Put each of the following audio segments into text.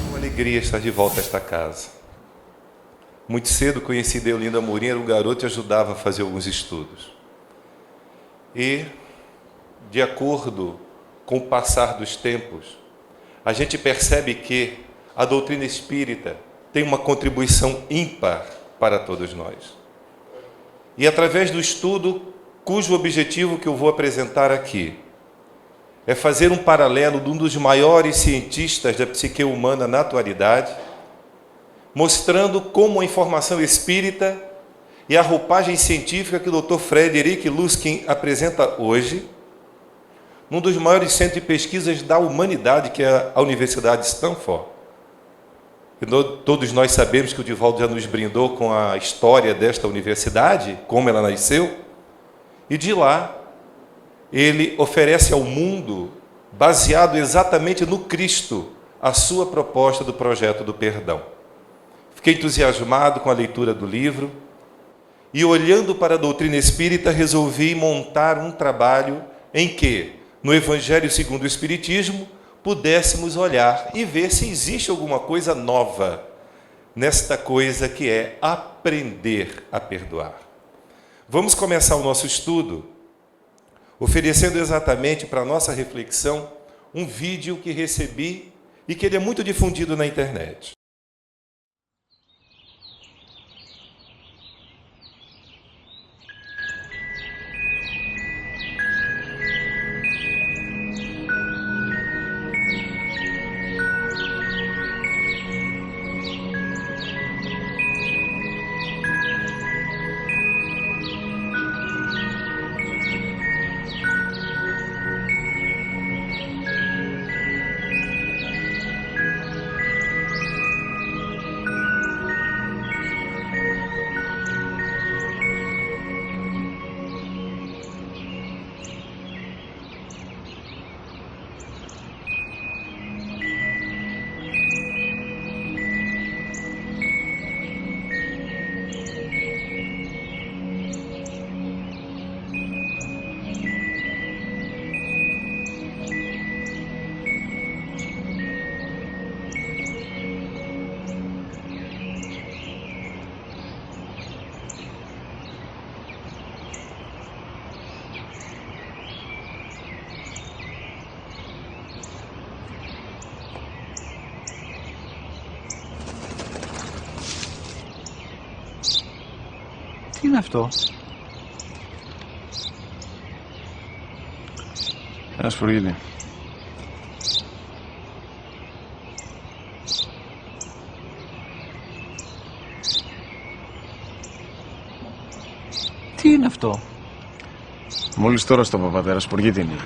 Uma alegria estar de volta a esta casa. Muito cedo conheci Deolinda Amorim, era um garoto e ajudava a fazer alguns estudos. E, de acordo com o passar dos tempos, a gente percebe que a doutrina espírita tem uma contribuição ímpar para todos nós. E através do estudo, cujo objetivo que eu vou apresentar aqui é fazer um paralelo de um dos maiores cientistas da psique humana na atualidade, mostrando como a informação espírita e a roupagem científica que o Dr. Frederick Luskin apresenta hoje, num dos maiores centros de pesquisas da humanidade, que é a Universidade de Stanford. E todos nós sabemos que o Divaldo já nos brindou com a história desta universidade, como ela nasceu, e de lá ele oferece ao mundo, baseado exatamente no Cristo, a sua proposta do projeto do perdão. Fiquei entusiasmado com a leitura do livro e, olhando para a doutrina espírita, resolvi montar um trabalho em que, no Evangelho segundo o Espiritismo, pudéssemos olhar e ver se existe alguma coisa nova nesta coisa que é aprender a perdoar. Vamos começar o nosso estudo oferecendo exatamente para a nossa reflexão um vídeo que recebi e que ele é muito difundido na internet. Τι είναι αυτό? Ένα σφουργίτη. Τι είναι αυτό? Μόλις τώρα στο παπατέρα, σφουργίτη είναι.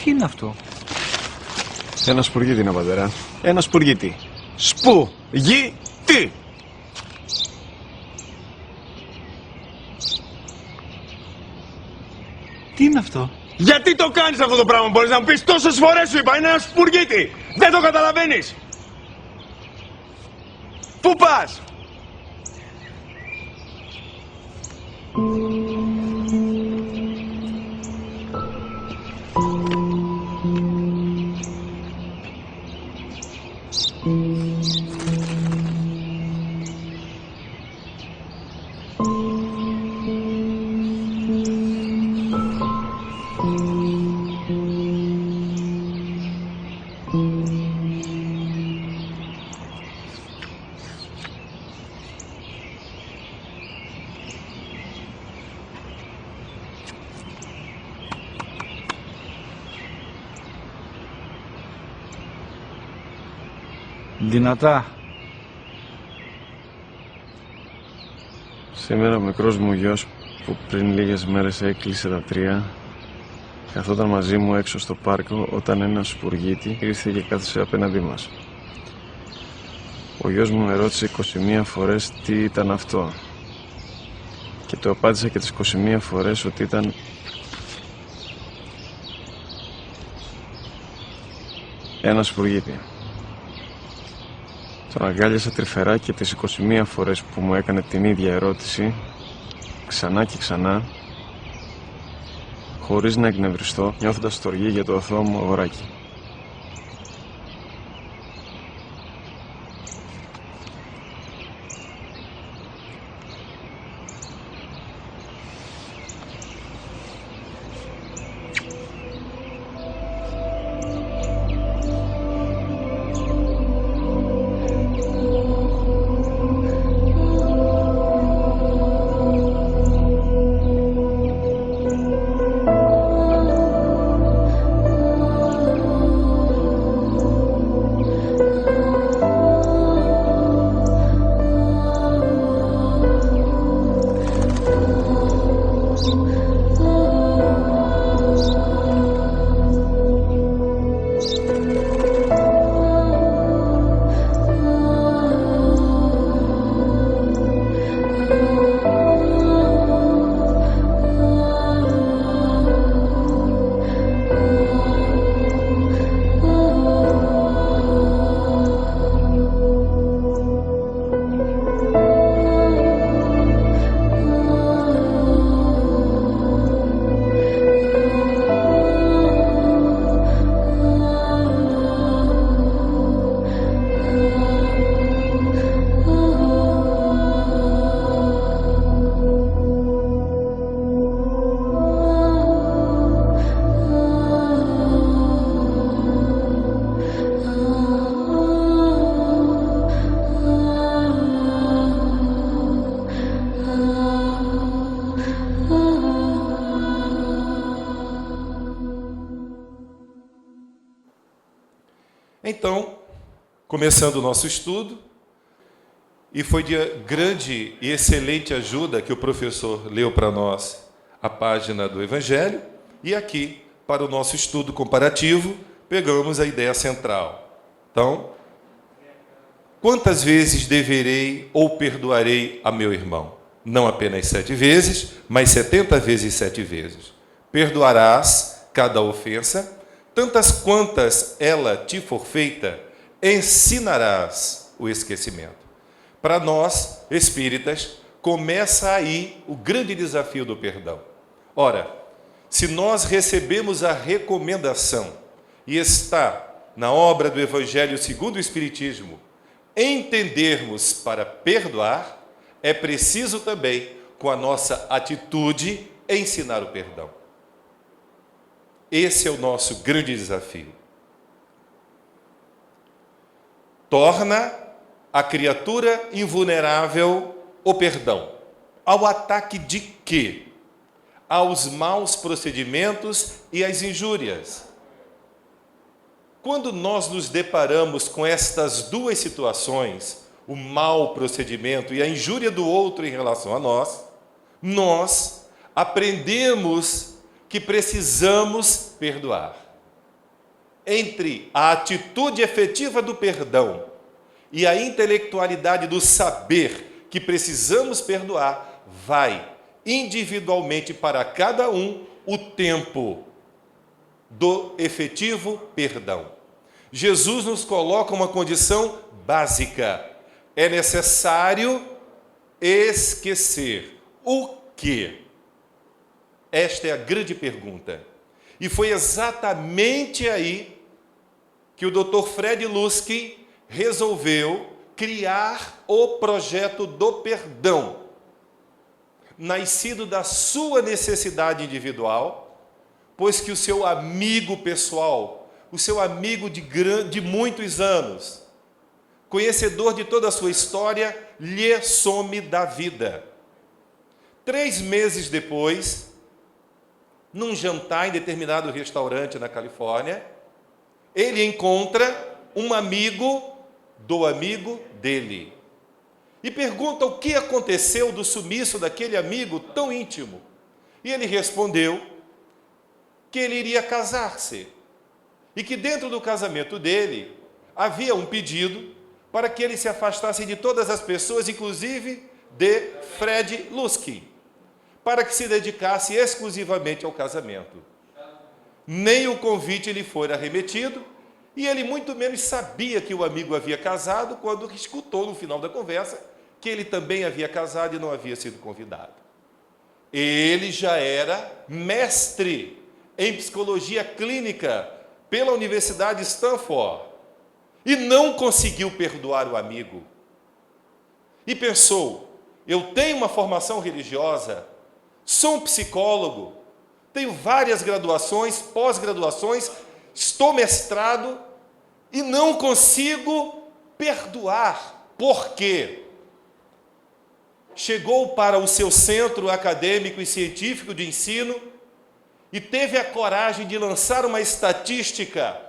Τι είναι αυτό? Ένα σπουργίτη είναι, πατέρα. Ένα σπουργίτη. Σπουργίτη! Τι είναι αυτό? Γιατί το κάνεις αυτό το πράγμα, μπορείς να μου πεις? Τόσες φορές σου είπα, είναι ένα σπουργίτη! Δεν το καταλαβαίνεις! Πού πας? Δυνατά. Σήμερα ο μικρός μου γιος που πριν λίγες μέρες έκλεισε τα 3 καθόταν μαζί μου έξω στο πάρκο όταν ένα σπουργίτη ήρθε και κάθισε απέναντί μας. Ο γιος μου με ρώτησε 21 φορές τι ήταν αυτό. Και του απάντησα και τις 21 φορές ότι ήταν ένα σπουργίτη. Τον αγκάλιασα τρυφερά και τις 21 φορές που μου έκανε την ίδια ερώτηση, ξανά και ξανά, χωρίς να εκνευριστώ, νιώθοντας στοργή για το αθώο μου αγοράκι. Então, começando o nosso estudo, e foi de grande e excelente ajuda que o professor leu para nós a página do Evangelho, e aqui, para o nosso estudo comparativo, pegamos a ideia central. Então, quantas vezes deverei ou perdoarei a meu irmão? Não apenas 7 vezes, mas 70 vezes 7 vezes. Perdoarás cada ofensa, tantas quantas ela te for feita, ensinarás o esquecimento. Para nós, espíritas, começa aí o grande desafio do perdão. Ora, se nós recebemos a recomendação, e está na obra do Evangelho segundo o Espiritismo, entendermos para perdoar, é preciso também, com a nossa atitude, ensinar o perdão. Esse é o nosso grande desafio. Torna a criatura invulnerável o perdão. Ao ataque de quê? Aos maus procedimentos e às injúrias. Quando nós nos deparamos com estas duas situações, o mau procedimento e a injúria do outro em relação a nós aprendemos que precisamos perdoar. Entre a atitude efetiva do perdão e a intelectualidade do saber que precisamos perdoar, vai individualmente para cada um o tempo do efetivo perdão. Jesus nos coloca uma condição básica. É necessário esquecer. O quê? Esta é a grande pergunta. E foi exatamente aí que o Dr. Fred Luskin resolveu criar o projeto do perdão, nascido da sua necessidade individual, pois que o seu amigo pessoal, o seu amigo de muitos anos, conhecedor de toda a sua história, lhe some da vida. 3 meses depois, num jantar em determinado restaurante na Califórnia, ele encontra um amigo do amigo dele e pergunta o que aconteceu do sumiço daquele amigo tão íntimo. E ele respondeu que ele iria casar-se e que dentro do casamento dele havia um pedido para que ele se afastasse de todas as pessoas, inclusive de Fred Luskin. para que se dedicasse exclusivamente ao casamento. Nem o convite lhe fora remetido, e ele muito menos sabia que o amigo havia casado quando escutou no final da conversa que ele também havia casado e não havia sido convidado. Ele já era mestre em psicologia clínica pela Universidade de Stanford e não conseguiu perdoar o amigo. E pensou: eu tenho uma formação religiosa, sou um psicólogo, tenho várias graduações, pós-graduações, estou mestrado e não consigo perdoar. Por quê? Chegou para o seu centro acadêmico e científico de ensino e teve a coragem de lançar uma estatística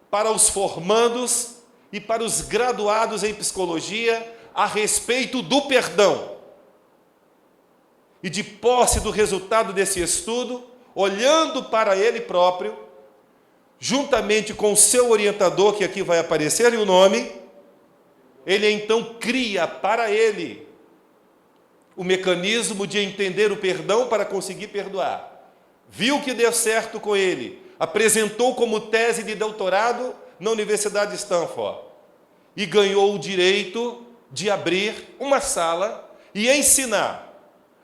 para os formandos e para os graduados em psicologia a respeito do perdão. E de posse do resultado desse estudo, olhando para ele próprio, juntamente com o seu orientador, que aqui vai aparecer o nome, ele então cria para ele o mecanismo de entender o perdão para conseguir perdoar. Viu que deu certo com ele, apresentou como tese de doutorado na Universidade de Stanford e ganhou o direito de abrir uma sala e ensinar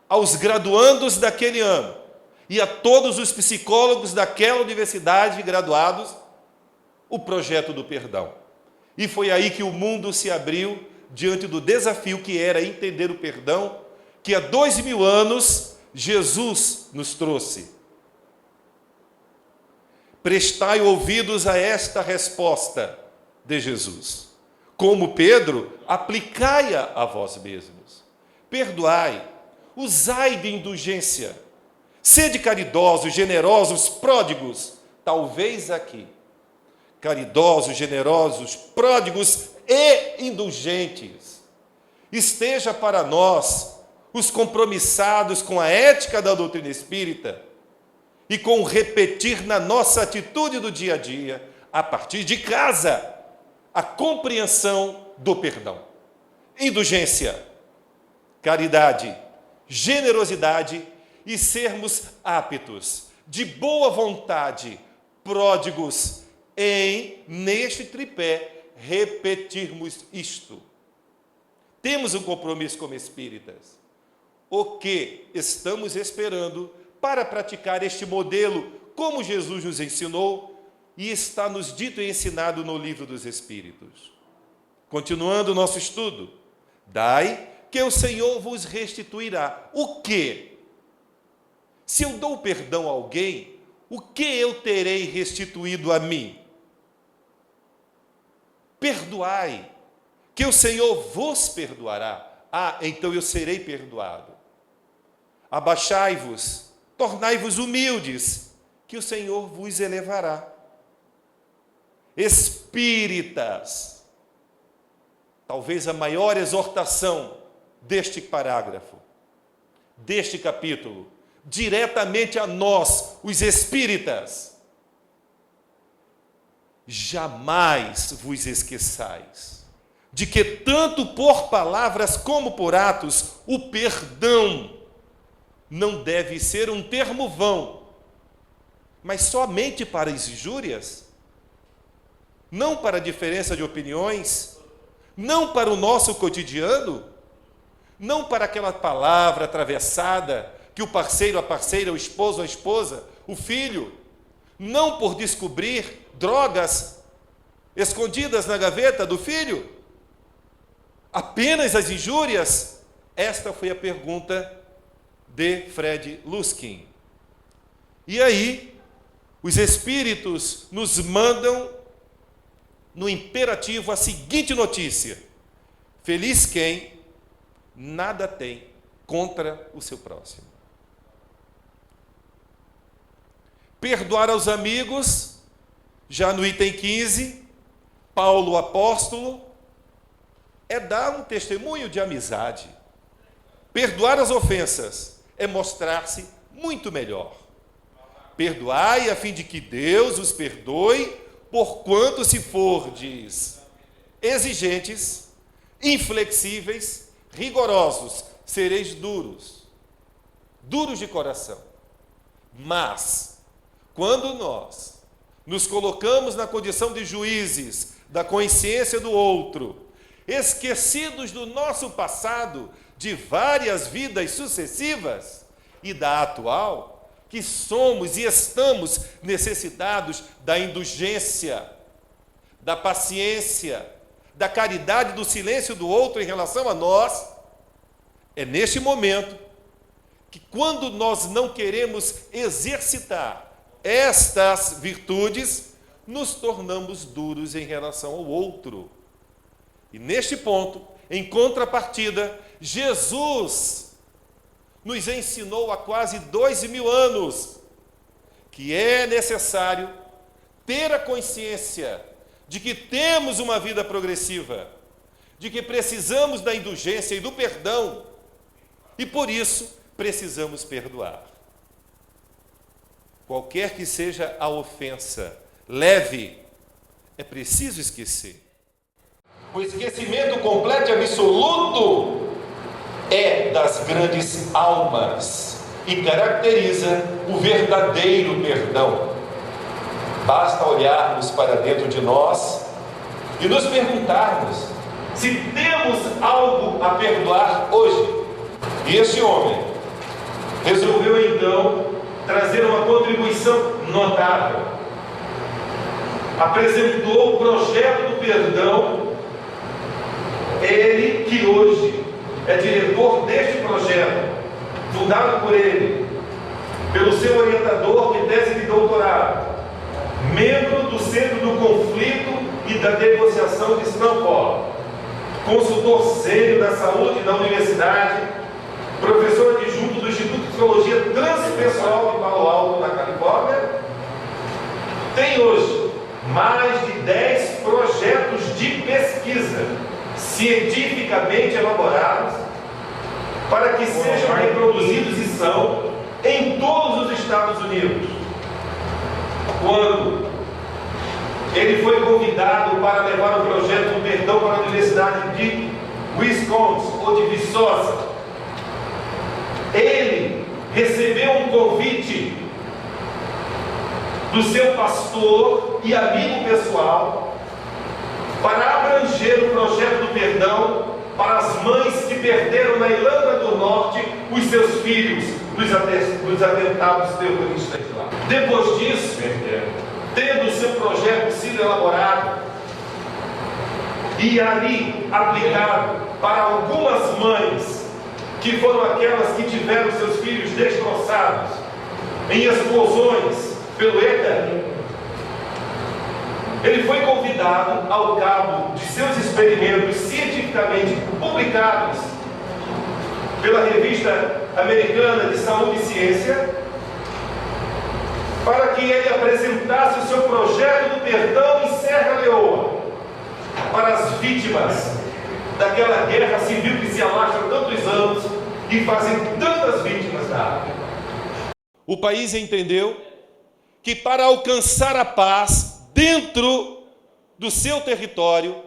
aos graduandos daquele ano e a todos os psicólogos daquela universidade graduados o projeto do perdão. E foi aí que o mundo se abriu diante do desafio que era entender o perdão que há 2000 anos Jesus nos trouxe. Prestai ouvidos a esta resposta de Jesus. Como Pedro, aplicai-a a vós mesmos. Perdoai, usai de indulgência. Sede caridosos, generosos, pródigos. Talvez aqui. Caridosos, generosos, pródigos e indulgentes. Esteja para nós, os compromissados com a ética da doutrina espírita e com o repetir na nossa atitude do dia a dia, a partir de casa, a compreensão do perdão. Indulgência, caridade, generosidade e sermos aptos, de boa vontade, pródigos em, neste tripé, repetirmos isto. Temos um compromisso como espíritas. O que estamos esperando para praticar este modelo, como Jesus nos ensinou e está nos dito e ensinado no Livro dos Espíritos? Continuando o nosso estudo. Dai, que o Senhor vos restituirá. O quê? Se eu dou perdão a alguém, o que eu terei restituído a mim? Perdoai, que o Senhor vos perdoará. Ah, então eu serei perdoado. Abaixai-vos, tornai-vos humildes, que o Senhor vos elevará. Espíritas, talvez a maior exortação deste parágrafo, deste capítulo, diretamente a nós, os espíritas. Jamais vos esqueçais de que tanto por palavras como por atos, o perdão não deve ser um termo vão, mas somente para as injúrias, não para a diferença de opiniões, não para o nosso cotidiano, não para aquela palavra atravessada que o parceiro, a parceira, o esposo, a esposa, o filho, não por descobrir drogas escondidas na gaveta do filho, apenas as injúrias. Esta foi a pergunta de Fred Luskin. E aí, os espíritos nos mandam, no imperativo, a seguinte notícia: feliz quem nada tem contra o seu próximo. Perdoar aos amigos, já no item 15, Paulo, o apóstolo, é dar um testemunho de amizade. Perdoar as ofensas é mostrar-se muito melhor. Perdoai a fim de que Deus os perdoe, porquanto se fordes exigentes, inflexíveis, rigorosos, sereis duros. duros de coração. Mas, quando nós nos colocamos na condição de juízes da consciência do outro, esquecidos do nosso passado, de várias vidas sucessivas e da atual, que somos e estamos necessitados da indulgência, da paciência, da caridade, do silêncio do outro em relação a nós, é neste momento que, quando nós não queremos exercitar estas virtudes, nos tornamos duros em relação ao outro. E neste ponto, em contrapartida, Jesus nos ensinou há quase 2000 anos que é necessário ter a consciência de que temos uma vida progressiva, de que precisamos da indulgência e do perdão, e por isso precisamos perdoar. Qualquer que seja a ofensa leve, é preciso esquecer. O esquecimento completo e absoluto é das grandes almas e caracteriza o verdadeiro perdão. Basta olharmos para dentro de nós e nos perguntarmos se temos algo a perdoar hoje. E este homem resolveu então trazer uma contribuição notável. Apresentou o projeto do perdão. Ele que hoje é diretor deste projeto, fundado por ele, pelo seu orientador de tese de doutorado, membro do Centro do Conflito e da Negociação de Stanford, consultor sênior da saúde da universidade, professor adjunto do Instituto de Psicologia Transpessoal de Palo Alto, na Califórnia, tem hoje mais de 10 projetos de pesquisa cientificamente elaborados para que sejam reproduzidos e são em todos os Estados Unidos. Quando ele foi convidado para levar o projeto do perdão para a Universidade de Wisconsin, ou de Viçosa, ele recebeu um convite do seu pastor e amigo pessoal para abranger o projeto do perdão para as mães que perderam na Irlanda do Norte os seus filhos nos atentados terroristas lá. Depois disso, tendo o seu projeto sido elaborado e ali aplicado para algumas mães que foram aquelas que tiveram seus filhos destroçados em explosões pelo ETA, ele foi convidado, ao cabo de seus experimentos cientificamente publicados pela Revista Americana de Saúde e Ciência, para que ele apresentasse o seu projeto do perdão em Serra Leoa para as vítimas daquela guerra civil que se alastra há tantos anos e fazem tantas vítimas da África. O país entendeu que, para alcançar a paz dentro do seu território,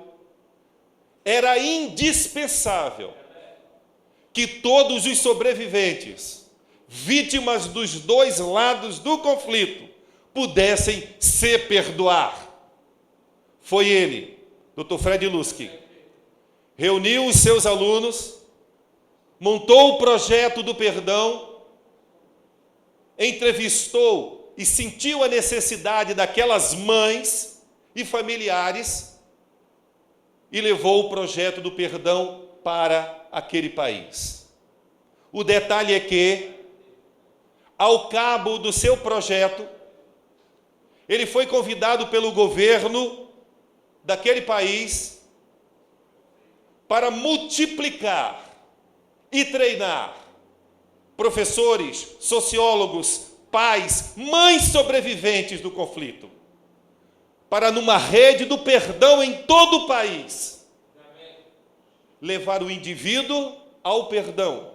era indispensável que todos os sobreviventes, vítimas dos dois lados do conflito, pudessem se perdoar. Foi ele, Dr. Fred Lusky, reuniu os seus alunos, montou o projeto do perdão, entrevistou e sentiu a necessidade daquelas mães e familiares e levou o projeto do perdão para aquele país. O detalhe é que, ao cabo do seu projeto, ele foi convidado pelo governo daquele país para multiplicar e treinar professores, sociólogos, pais, mães sobreviventes do conflito, para, numa rede do perdão em todo o país, levar o indivíduo ao perdão,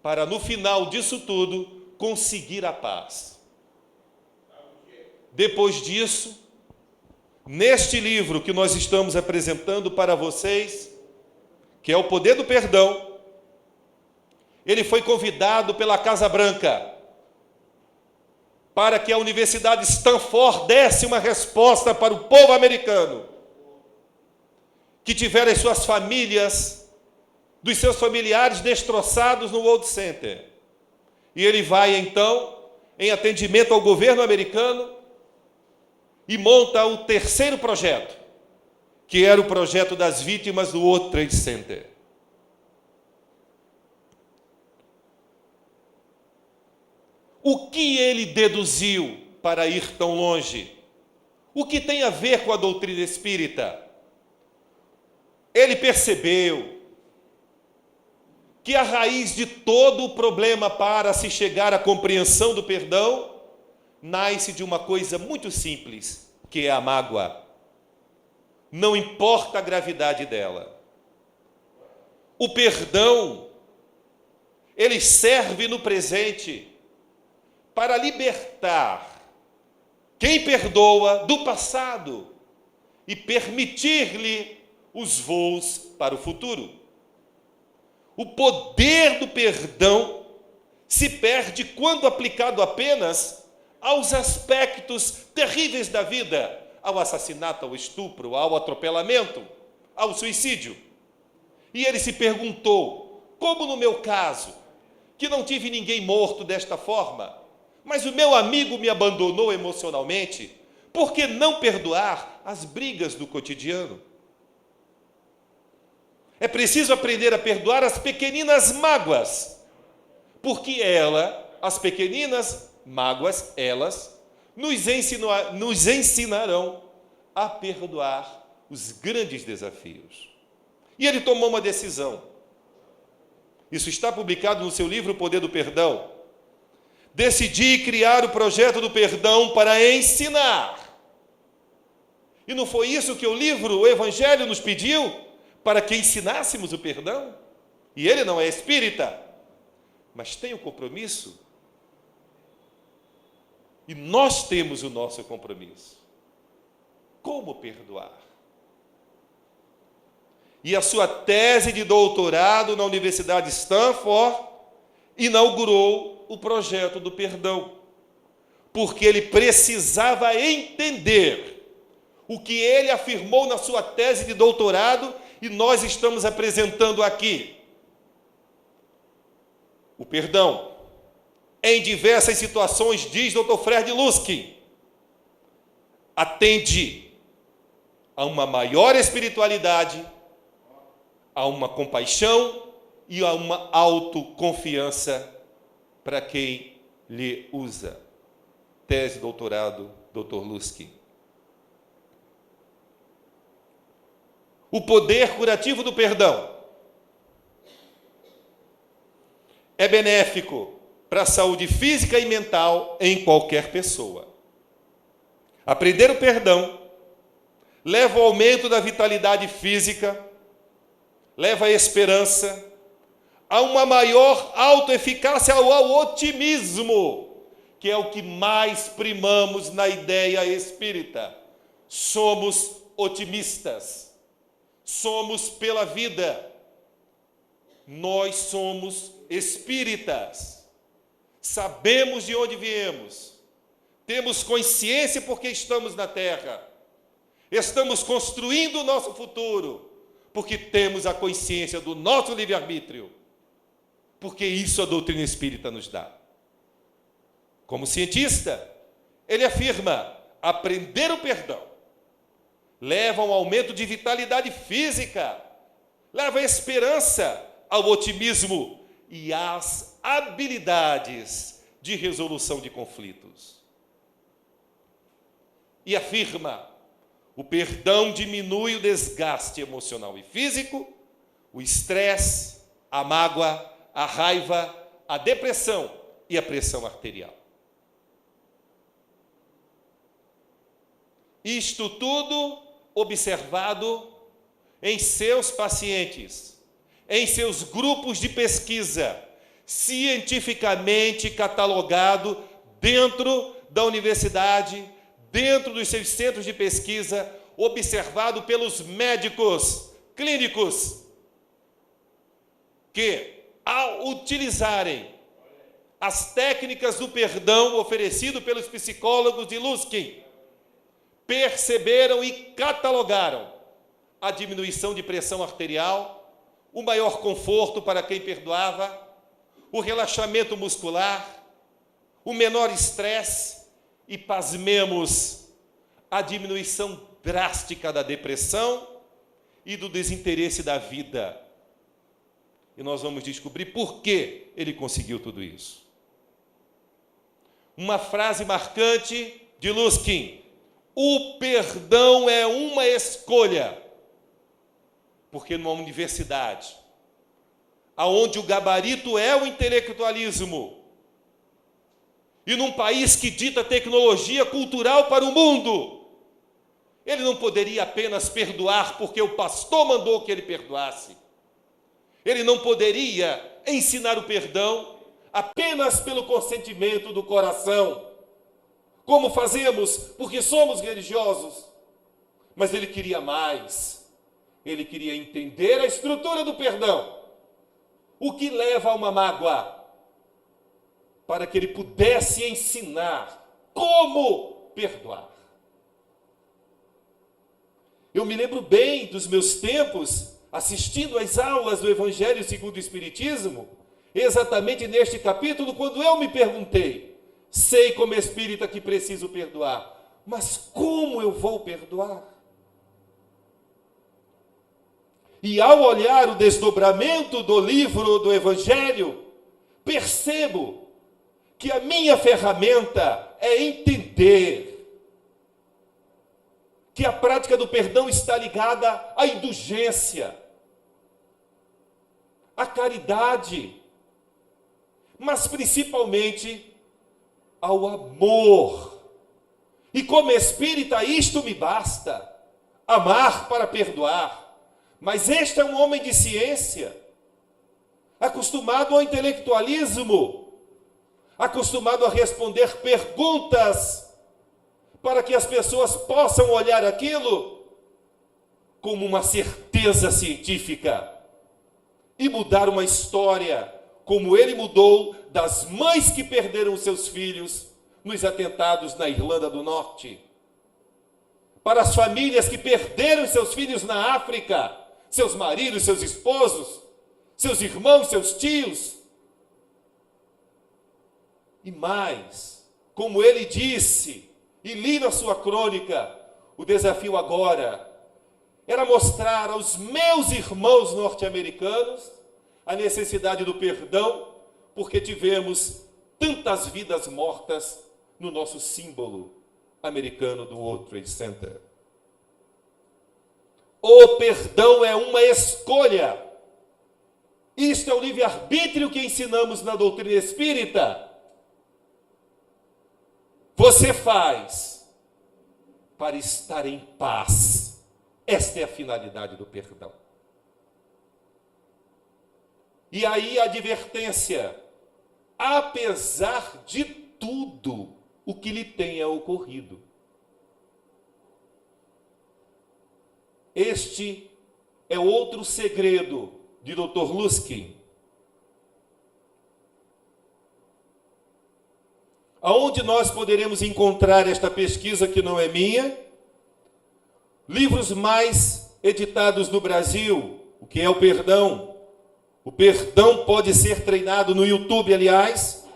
para, no final disso tudo, conseguir a paz. Depois disso, neste livro que nós estamos apresentando para vocês, que é O Poder do Perdão, ele foi convidado pela Casa Branca para que a Universidade Stanford desse uma resposta para o povo americano que tiveram as suas famílias, dos seus familiares destroçados no World Center. E ele vai, então, em atendimento ao governo americano e monta o terceiro projeto, que era o projeto das vítimas do World Trade Center. O que ele deduziu para ir tão longe? O que tem a ver com a doutrina espírita? Ele percebeu que a raiz de todo o problema para se chegar à compreensão do perdão nasce de uma coisa muito simples, que é a mágoa. Não importa a gravidade dela. O perdão, ele serve no presente para libertar quem perdoa do passado e permitir-lhe os voos para o futuro. O poder do perdão se perde quando aplicado apenas aos aspectos terríveis da vida, ao assassinato, ao estupro, ao atropelamento, ao suicídio. E ele se perguntou, como no meu caso, que não tive ninguém morto desta forma, mas o meu amigo me abandonou emocionalmente, por que não perdoar as brigas do cotidiano? É preciso aprender a perdoar as pequeninas mágoas, porque as pequeninas mágoas, elas nos ensinarão a perdoar os grandes desafios. E ele tomou uma decisão. Isso está publicado no seu livro O Poder do Perdão. Decidi criar o projeto do perdão para ensinar. E não foi isso que o livro, o Evangelho, nos pediu? Para que ensinássemos o perdão? E ele não é espírita, mas tem o compromisso. E nós temos o nosso compromisso. Como perdoar? E a sua tese de doutorado na Universidade Stanford inaugurou o projeto do perdão, porque ele precisava entender o que ele afirmou na sua tese de doutorado e nós estamos apresentando aqui. O perdão, em diversas situações, diz Dr. Fred Luskin, atende a uma maior espiritualidade, a uma compaixão e a uma autoconfiança para quem lhe usa. Tese de doutorado, Dr. Luskin. O poder curativo do perdão é benéfico para a saúde física e mental em qualquer pessoa. Aprender o perdão leva ao aumento da vitalidade física, leva à esperança, a uma maior autoeficácia, ao otimismo, que é o que mais primamos na ideia espírita. Somos otimistas, somos pela vida, nós somos espíritas, sabemos de onde viemos, temos consciência porque estamos na Terra, estamos construindo o nosso futuro, porque temos a consciência do nosso livre-arbítrio, porque isso a doutrina espírita nos dá. Como cientista, ele afirma, aprender o perdão leva a um aumento de vitalidade física, leva a esperança, ao otimismo e às habilidades de resolução de conflitos. E afirma, o perdão diminui o desgaste emocional e físico, o estresse, a mágoa, a raiva, a depressão e a pressão arterial. Isto tudo observado em seus pacientes, em seus grupos de pesquisa, cientificamente catalogado dentro da universidade, dentro dos seus centros de pesquisa, observado pelos médicos clínicos, que ao utilizarem as técnicas do perdão oferecido pelos psicólogos de Luskin, perceberam e catalogaram a diminuição de pressão arterial, o maior conforto para quem perdoava, o relaxamento muscular, o menor estresse e, pasmemos, a diminuição drástica da depressão e do desinteresse da vida. E nós vamos descobrir por que ele conseguiu tudo isso. Uma frase marcante de Luskin: o perdão é uma escolha. Porque numa universidade, aonde o gabarito é o intelectualismo, e num país que dita tecnologia cultural para o mundo, ele não poderia apenas perdoar porque o pastor mandou que ele perdoasse. Ele não poderia ensinar o perdão apenas pelo consentimento do coração, como fazemos porque somos religiosos. Mas ele queria mais. Ele queria entender a estrutura do perdão, o que leva a uma mágoa, para que ele pudesse ensinar como perdoar. Eu me lembro bem dos meus tempos assistindo às aulas do Evangelho segundo o Espiritismo, exatamente neste capítulo, quando eu me perguntei: sei como espírita que preciso perdoar, mas como eu vou perdoar? E ao olhar o desdobramento do livro do Evangelho, percebo que a minha ferramenta é entender que a prática do perdão está ligada à indulgência, à caridade, mas principalmente ao amor. E como espírita, isto me basta: amar para perdoar. Mas este é um homem de ciência, acostumado ao intelectualismo, acostumado a responder perguntas para que as pessoas possam olhar aquilo como uma certeza científica e mudar uma história, como ele mudou das mães que perderam seus filhos nos atentados na Irlanda do Norte, para as famílias que perderam seus filhos na África, seus maridos, seus esposos, seus irmãos, seus tios. E mais, como ele disse, e li na sua crônica, o desafio agora era mostrar aos meus irmãos norte-americanos a necessidade do perdão, porque tivemos tantas vidas mortas no nosso símbolo americano do World Trade Center. O perdão é uma escolha. Isto é o livre-arbítrio que ensinamos na doutrina espírita. Você faz para estar em paz. Esta é a finalidade do perdão. E aí a advertência: apesar de tudo o que lhe tenha ocorrido. Este é outro segredo de Dr. Luskin. Aonde nós poderemos encontrar esta pesquisa que não é minha? Livros mais editados no Brasil. O que é o perdão? O perdão pode ser treinado no YouTube, aliás.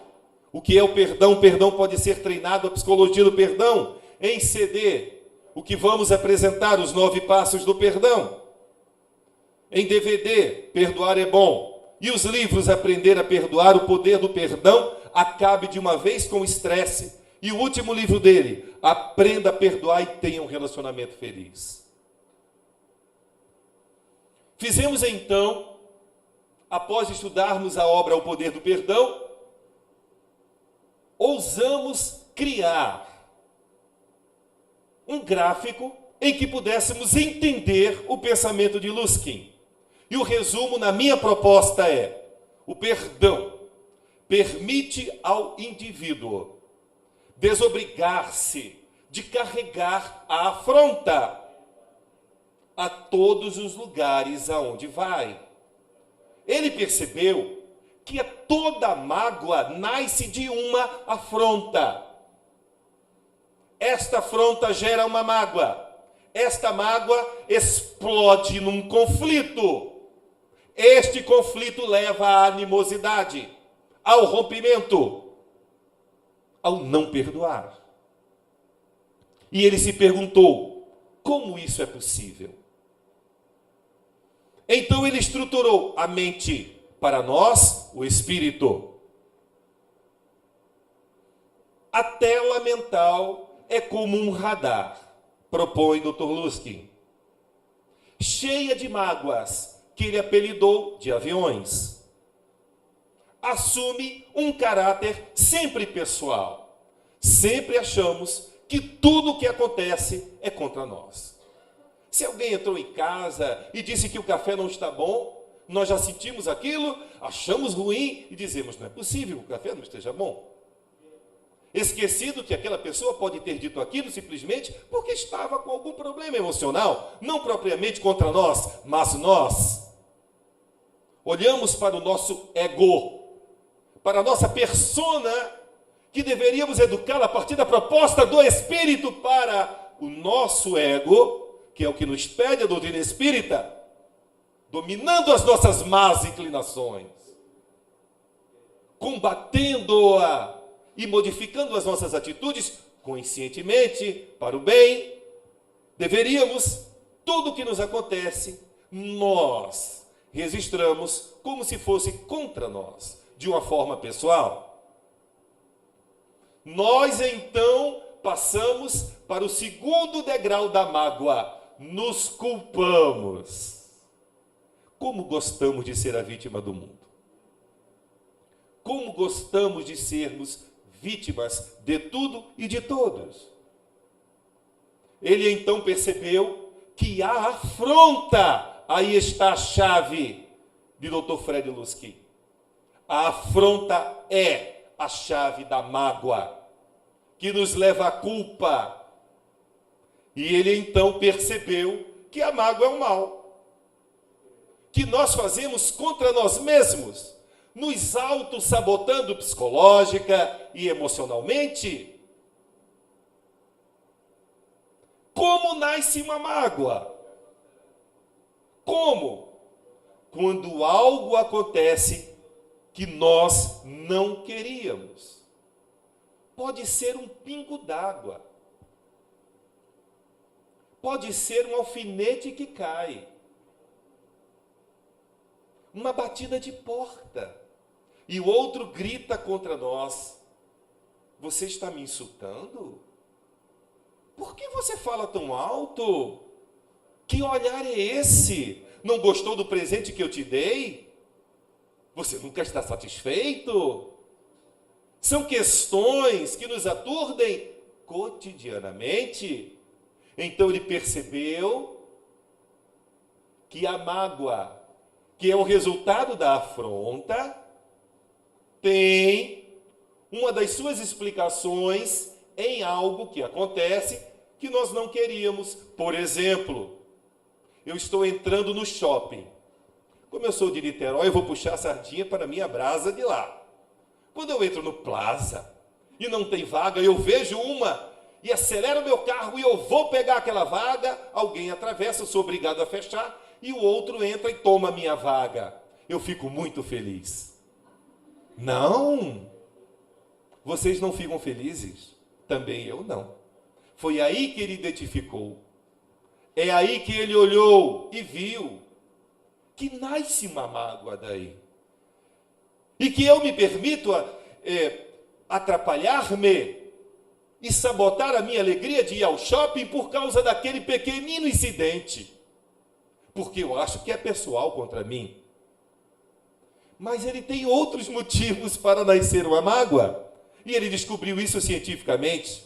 O que é o perdão? O perdão pode ser treinado, a psicologia do perdão, em CD. O que vamos apresentar, os 9 passos do perdão. Em DVD, Perdoar é Bom. E os livros Aprender a Perdoar, o Poder do Perdão, Acabe de uma Vez com o Estresse. E o último livro dele, Aprenda a Perdoar e Tenha um Relacionamento Feliz. Fizemos então, após estudarmos a obra O Poder do Perdão, ousamos criar um gráfico em que pudéssemos entender o pensamento de Luskin. E o resumo na minha proposta é: o perdão permite ao indivíduo desobrigar-se de carregar a afronta a todos os lugares aonde vai. Ele percebeu que toda mágoa nasce de uma afronta. Esta afronta gera uma mágoa. Esta mágoa explode num conflito. Este conflito leva à animosidade, ao rompimento, ao não perdoar. E ele se perguntou: como isso é possível? Então ele estruturou a mente, para nós, o espírito. A tela mental é como um radar, propõe Dr. Luskin, cheia de mágoas, que ele apelidou de aviões. Assume um caráter sempre pessoal. Sempre achamos que tudo o que acontece é contra nós. Se alguém entrou em casa e disse que o café não está bom, nós já sentimos aquilo, achamos ruim e dizemos: não é possível que o café não esteja bom. Esquecido que aquela pessoa pode ter dito aquilo simplesmente porque estava com algum problema emocional, não propriamente contra nós, mas nós olhamos para o nosso ego, para a nossa persona, que deveríamos educá-la a partir da proposta do Espírito para o nosso ego, que é o que nos pede a doutrina espírita, dominando as nossas más inclinações, combatendo-a e modificando as nossas atitudes conscientemente para o bem. Deveríamos, tudo o que nos acontece, nós registramos como se fosse contra nós, de uma forma pessoal. Nós, então, passamos para o segundo degrau da mágoa. Nos culpamos. Como gostamos de ser a vítima do mundo. Como gostamos de sermos vítimas de tudo e de todos. Ele então percebeu que a afronta, aí está a chave de Dr. Fred Luskin. A afronta é a chave da mágoa, que nos leva à culpa. E ele então percebeu que a mágoa é um mal, que nós fazemos contra nós mesmos, nos auto-sabotando psicológica e emocionalmente. Como nasce uma mágoa? Como? Quando algo acontece que nós não queríamos. Pode ser um pingo d'água. Pode ser um alfinete que cai. Uma batida de porta. E o outro grita contra nós: você está me insultando? Por que você fala tão alto? Que olhar é esse? Não gostou do presente que eu te dei? Você nunca está satisfeito? São questões que nos aturdem cotidianamente. Então ele percebeu que a mágoa, que é o resultado da afronta, tem uma das suas explicações em algo que acontece que nós não queríamos. Por exemplo, eu estou entrando no shopping. Como eu sou de Niterói, eu vou puxar a sardinha para a minha brasa de lá. Quando eu entro no Plaza e não tem vaga, eu vejo uma e acelero meu carro e eu vou pegar aquela vaga, alguém atravessa, eu sou obrigado a fechar, e o outro entra e toma a minha vaga. Eu fico muito feliz. Não! Vocês não ficam felizes? Também eu não. Foi aí que ele identificou. É aí que ele olhou e viu que nasce uma mágoa daí. E que eu me permito atrapalhar-me e sabotar a minha alegria de ir ao shopping por causa daquele pequenino incidente. Porque eu acho que é pessoal contra mim. Mas ele tem outros motivos para nascer uma mágoa. E ele descobriu isso cientificamente.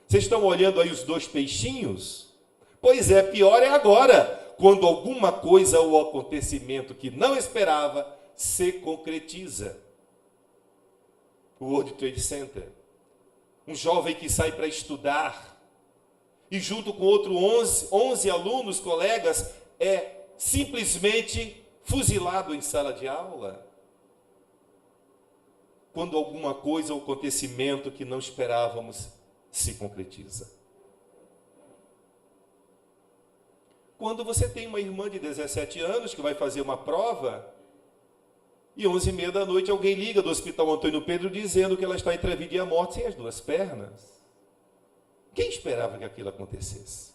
Vocês estão olhando aí os dois peixinhos? Pois é, pior é agora, quando alguma coisa ou acontecimento que não esperava se concretiza. O World Trade Center. Um jovem que sai para estudar e junto com outros 11 alunos, colegas, é simplesmente fuzilado em sala de aula. quando alguma coisa ou acontecimento que não esperávamos se concretiza. Quando você tem uma irmã de 17 anos que vai fazer uma prova, e 11h30 da noite alguém liga do Hospital Antônio Pedro dizendo que ela está entre a vida e a morte sem as duas pernas. Quem esperava que aquilo acontecesse?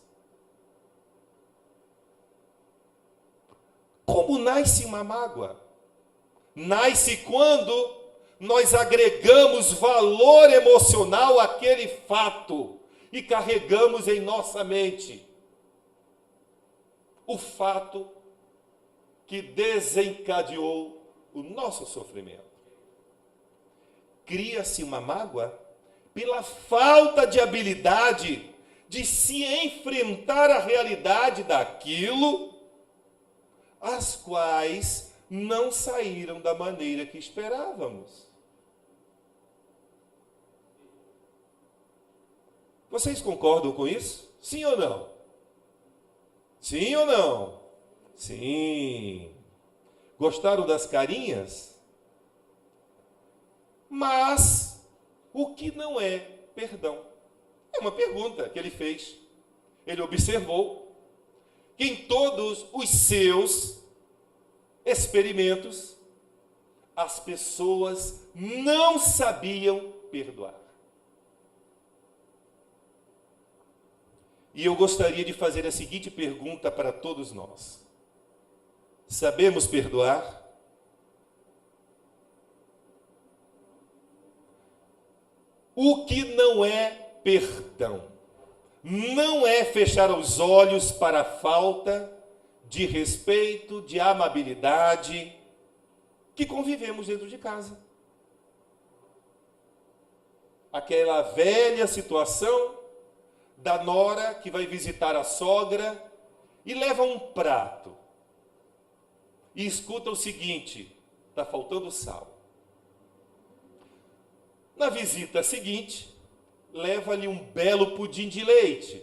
Como nasce uma mágoa? Nasce quando nós agregamos valor emocional àquele fato e carregamos em nossa mente o fato que desencadeou o nosso sofrimento. Cria-se uma mágoa pela falta de habilidade de se enfrentar a realidade daquilo, as quais não saíram da maneira que esperávamos. Vocês concordam com isso? Sim ou não? Sim ou não? Sim. Gostaram das carinhas? Mas o que não é perdão? É uma pergunta que ele fez. Ele observou que em todos os seus experimentos, as pessoas não sabiam perdoar. E eu gostaria de fazer a seguinte pergunta para todos nós. Sabemos perdoar? O que não é perdão? Não é fechar os olhos para a falta de respeito, de amabilidade que convivemos dentro de casa. Aquela velha situação da nora que vai visitar a sogra e leva um prato e escuta o seguinte: está faltando sal. Na visita seguinte, leva-lhe um belo pudim de leite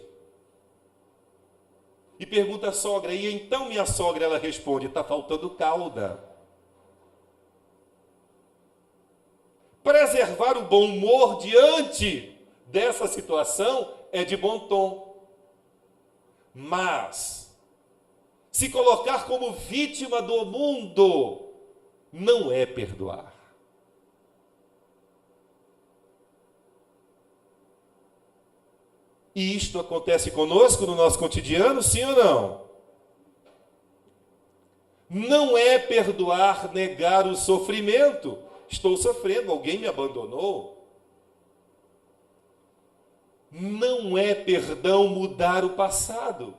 e pergunta à sogra, e então minha sogra, ela responde: está faltando calda. Preservar o bom humor diante dessa situação é de bom tom. Mas se colocar como vítima do mundo não é perdoar. E isto acontece conosco no nosso cotidiano, sim ou não? Não é perdoar negar o sofrimento. Estou sofrendo, alguém me abandonou. Não é perdão mudar o passado.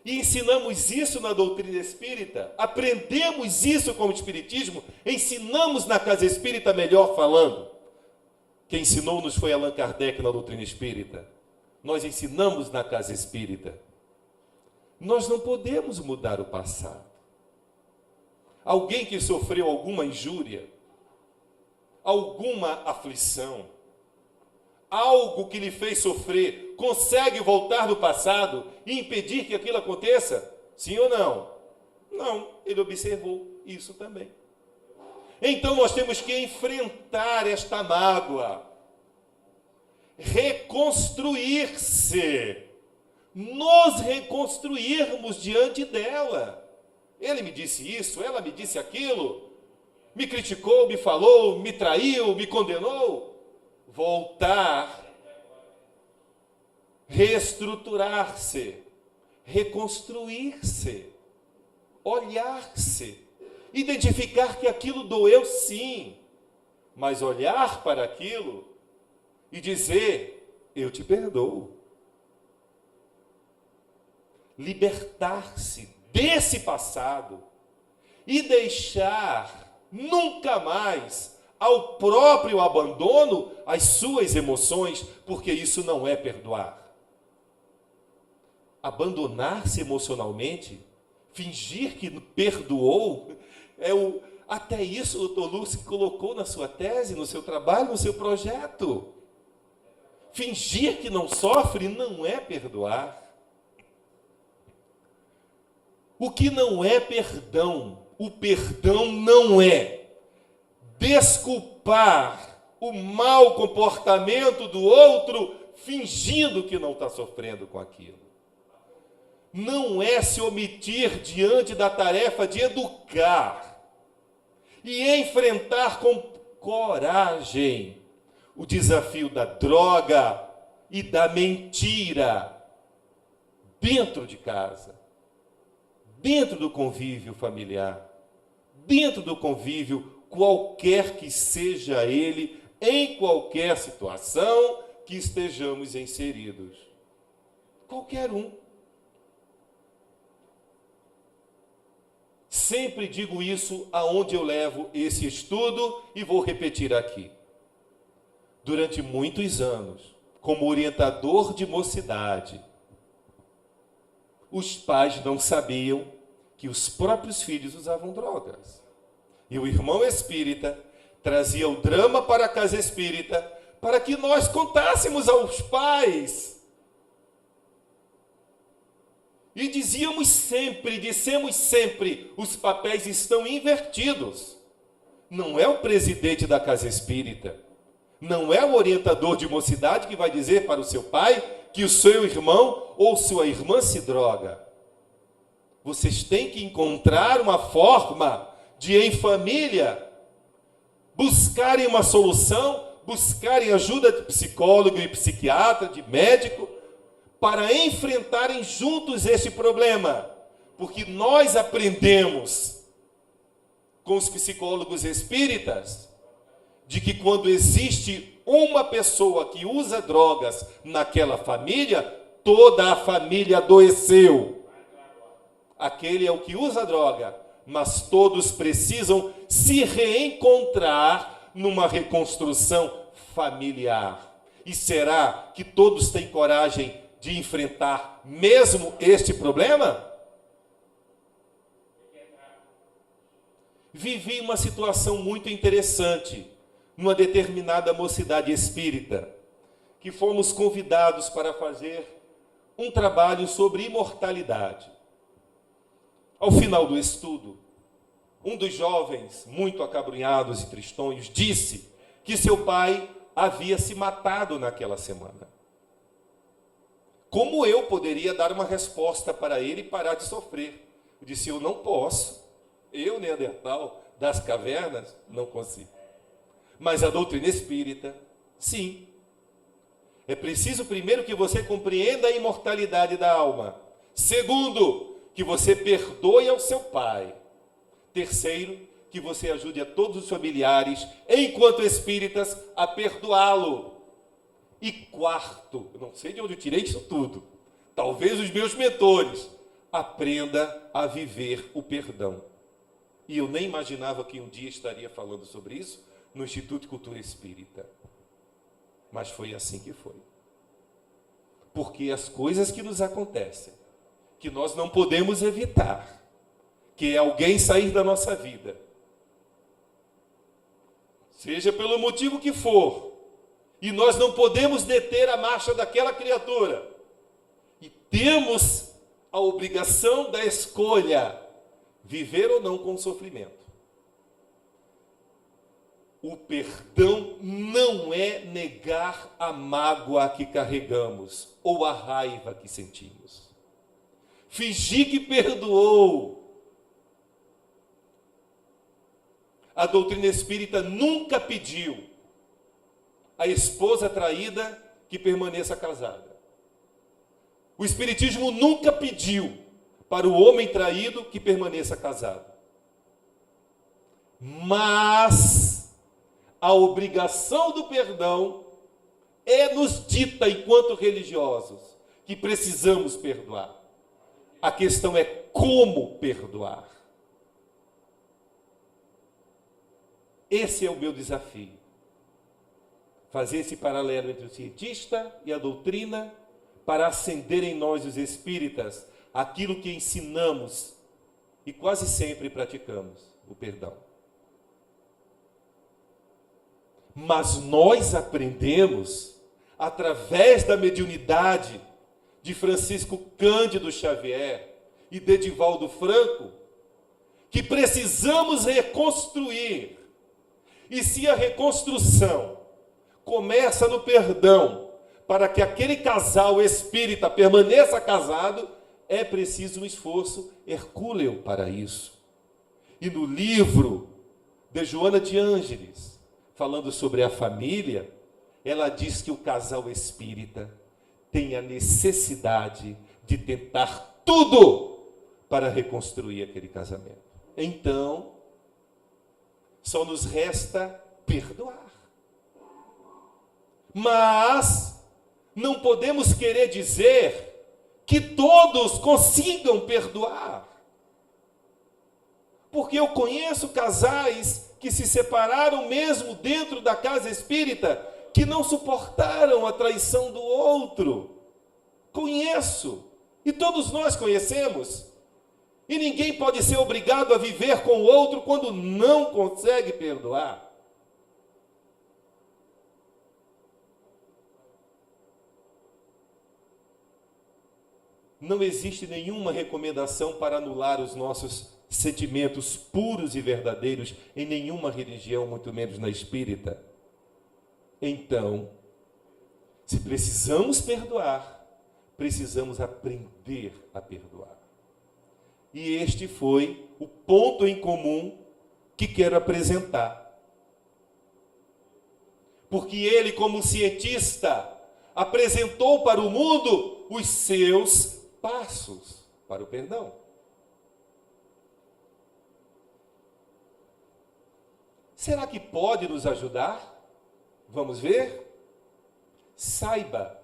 E ensinamos isso na doutrina espírita, aprendemos isso como espiritismo, ensinamos na casa espírita, melhor falando. Quem ensinou-nos foi Allan Kardec na doutrina espírita. Nós ensinamos na casa espírita. Nós não podemos mudar o passado. Alguém que sofreu alguma injúria, alguma aflição, algo que lhe fez sofrer, consegue voltar no passado e impedir que aquilo aconteça? Sim ou não? Não, ele observou isso também. Então nós temos que enfrentar esta mágoa, reconstruir-se, nos reconstruirmos diante dela. Ele me disse isso, ela me disse aquilo, me criticou, me falou, me traiu, me condenou. Voltar, reestruturar-se, reconstruir-se, olhar-se, identificar que aquilo doeu sim, mas olhar para aquilo e dizer: eu te perdoo. Libertar-se desse passado e deixar nunca mais ao próprio abandono as suas emoções, porque isso não é perdoar. Abandonar-se emocionalmente, fingir que perdoou, até isso o Dr. Lúcio colocou na sua tese, no seu trabalho, no seu projeto. Fingir que não sofre não é perdoar. O que não é perdão? O perdão não é desculpar culpar o mau comportamento do outro, fingindo que não está sofrendo com aquilo. Não é se omitir diante da tarefa de educar e enfrentar com coragem o desafio da droga e da mentira dentro de casa, dentro do convívio familiar, dentro do convívio qualquer que seja ele, em qualquer situação que estejamos inseridos. Qualquer um. Sempre digo isso aonde eu levo esse estudo e vou repetir aqui. Durante muitos anos, como orientador de mocidade, os pais não sabiam que os próprios filhos usavam drogas. E o irmão espírita trazia o drama para a casa espírita para que nós contássemos aos pais. E dissemos sempre, os papéis estão invertidos. Não é o presidente da casa espírita, não é o orientador de mocidade que vai dizer para o seu pai que o seu irmão ou sua irmã se droga. Vocês têm que encontrar uma forma de, em família, buscarem uma solução, buscarem ajuda de psicólogo e psiquiatra, de médico, para enfrentarem juntos este problema. Porque nós aprendemos com os psicólogos espíritas de que quando existe uma pessoa que usa drogas naquela família, toda a família adoeceu. Aquele é o que usa droga, mas todos precisam se reencontrar numa reconstrução familiar. E será que todos têm coragem de enfrentar mesmo este problema? Vivi uma situação muito interessante numa determinada mocidade espírita, que fomos convidados para fazer um trabalho sobre imortalidade. Ao final do estudo, um dos jovens, muito acabrunhados e tristonhos, disse que seu pai havia se matado naquela semana. Como eu poderia dar uma resposta para ele e parar de sofrer? Eu disse, eu não posso. Eu, Neandertal, das cavernas, não consigo. Mas a doutrina espírita, sim. É preciso, primeiro, que você compreenda a imortalidade da alma. Segundo, que você perdoe ao seu pai. Terceiro, que você ajude a todos os familiares, enquanto espíritas, a perdoá-lo. E quarto, eu não sei de onde eu tirei isso tudo, talvez os meus mentores, aprenda a viver o perdão. E eu nem imaginava que um dia estaria falando sobre isso no Instituto de Cultura Espírita. Mas foi assim que foi. Porque as coisas que nos acontecem, que nós não podemos evitar, que é alguém sair da nossa vida, seja pelo motivo que for, e nós não podemos deter a marcha daquela criatura, e temos a obrigação da escolha, viver ou não com sofrimento. O perdão não é negar a mágoa que carregamos ou a raiva que sentimos. Fingir que perdoou. A doutrina espírita nunca pediu a esposa traída que permaneça casada. O espiritismo nunca pediu para o homem traído que permaneça casado. Mas a obrigação do perdão é nos dita enquanto religiosos que precisamos perdoar. A questão é como perdoar. Esse é o meu desafio. Fazer esse paralelo entre o cientista e a doutrina para acender em nós, os espíritas, aquilo que ensinamos e quase sempre praticamos, o perdão. Mas nós aprendemos, através da mediunidade de Francisco Cândido Xavier e de Edivaldo Franco, que precisamos reconstruir E se a reconstrução começa no perdão, para que aquele casal espírita permaneça casado, é preciso um esforço hercúleo para isso. E no livro de Joana de Ângeles, falando sobre a família, ela diz que o casal espírita tem a necessidade de tentar tudo para reconstruir aquele casamento. Então, só nos resta perdoar. Mas não podemos querer dizer que todos consigam perdoar. Porque eu conheço casais que se separaram mesmo dentro da casa espírita, que não suportaram a traição do outro. Conheço. E todos nós conhecemos. E ninguém pode ser obrigado a viver com o outro quando não consegue perdoar. Não existe nenhuma recomendação para anular os nossos sentimentos puros e verdadeiros em nenhuma religião, muito menos na espírita. Então, se precisamos perdoar, precisamos aprender a perdoar. E este foi o ponto em comum que quero apresentar. Porque ele, como cientista, apresentou para o mundo os seus passos para o perdão. Será que pode nos ajudar? Vamos ver? Saiba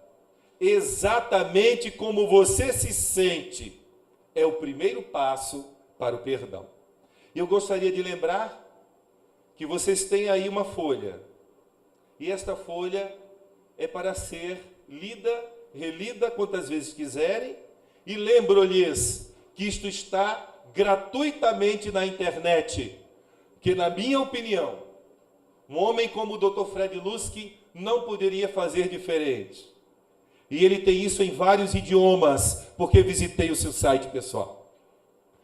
exatamente como você se sente. É o primeiro passo para o perdão. Eu gostaria de lembrar que vocês têm aí uma folha. E esta folha é para ser lida, relida quantas vezes quiserem. E lembro-lhes que isto está gratuitamente na internet. Que, na minha opinião, um homem como o Dr. Fred Lusky não poderia fazer diferente. E ele tem isso em vários idiomas, porque visitei o seu site pessoal.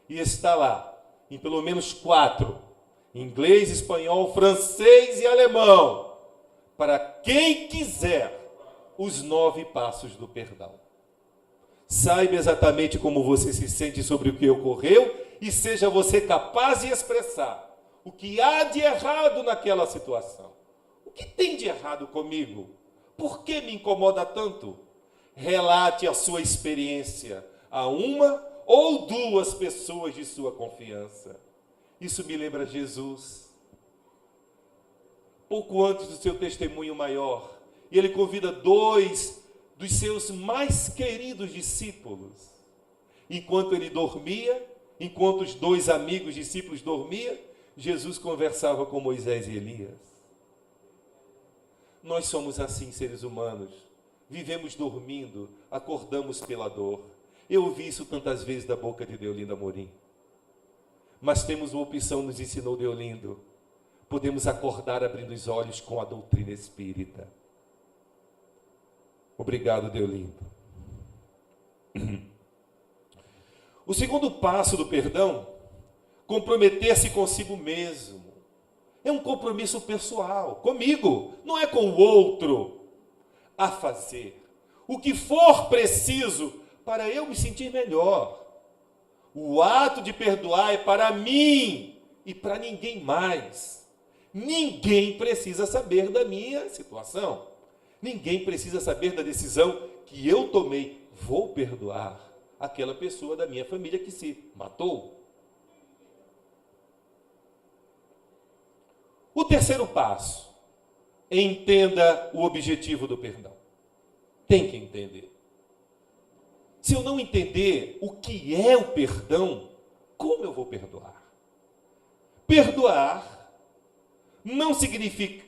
E está lá, em pelo menos 4, inglês, espanhol, francês e alemão, para quem quiser os 9 passos do perdão. Saiba exatamente como você se sente sobre o que ocorreu e seja você capaz de expressar o que há de errado naquela situação. O que tem de errado comigo? Por que me incomoda tanto? Relate a sua experiência a uma ou 2 pessoas de sua confiança. Isso me lembra Jesus. Pouco antes do seu testemunho maior, ele convida 2 dos seus mais queridos discípulos. Enquanto ele dormia, enquanto os 2 amigos discípulos dormiam, Jesus conversava com Moisés e Elias. Nós somos assim, seres humanos. Vivemos dormindo, acordamos pela dor. Eu ouvi isso tantas vezes da boca de Deolinda Amorim. Mas temos uma opção, nos ensinou Deolindo. Podemos acordar abrindo os olhos com a doutrina espírita. Obrigado, Deolindo. O segundo passo do perdão, comprometer-se consigo mesmo. É um compromisso pessoal, comigo, não é com o outro. A fazer o que for preciso para eu me sentir melhor. O ato de perdoar é para mim e para ninguém mais. Ninguém precisa saber da minha situação. Ninguém precisa saber da decisão que eu tomei. Vou perdoar aquela pessoa da minha família que se matou. O terceiro passo, entenda o objetivo do perdão. Tem que entender. Se eu não entender o que é o perdão, como eu vou perdoar? Perdoar não significa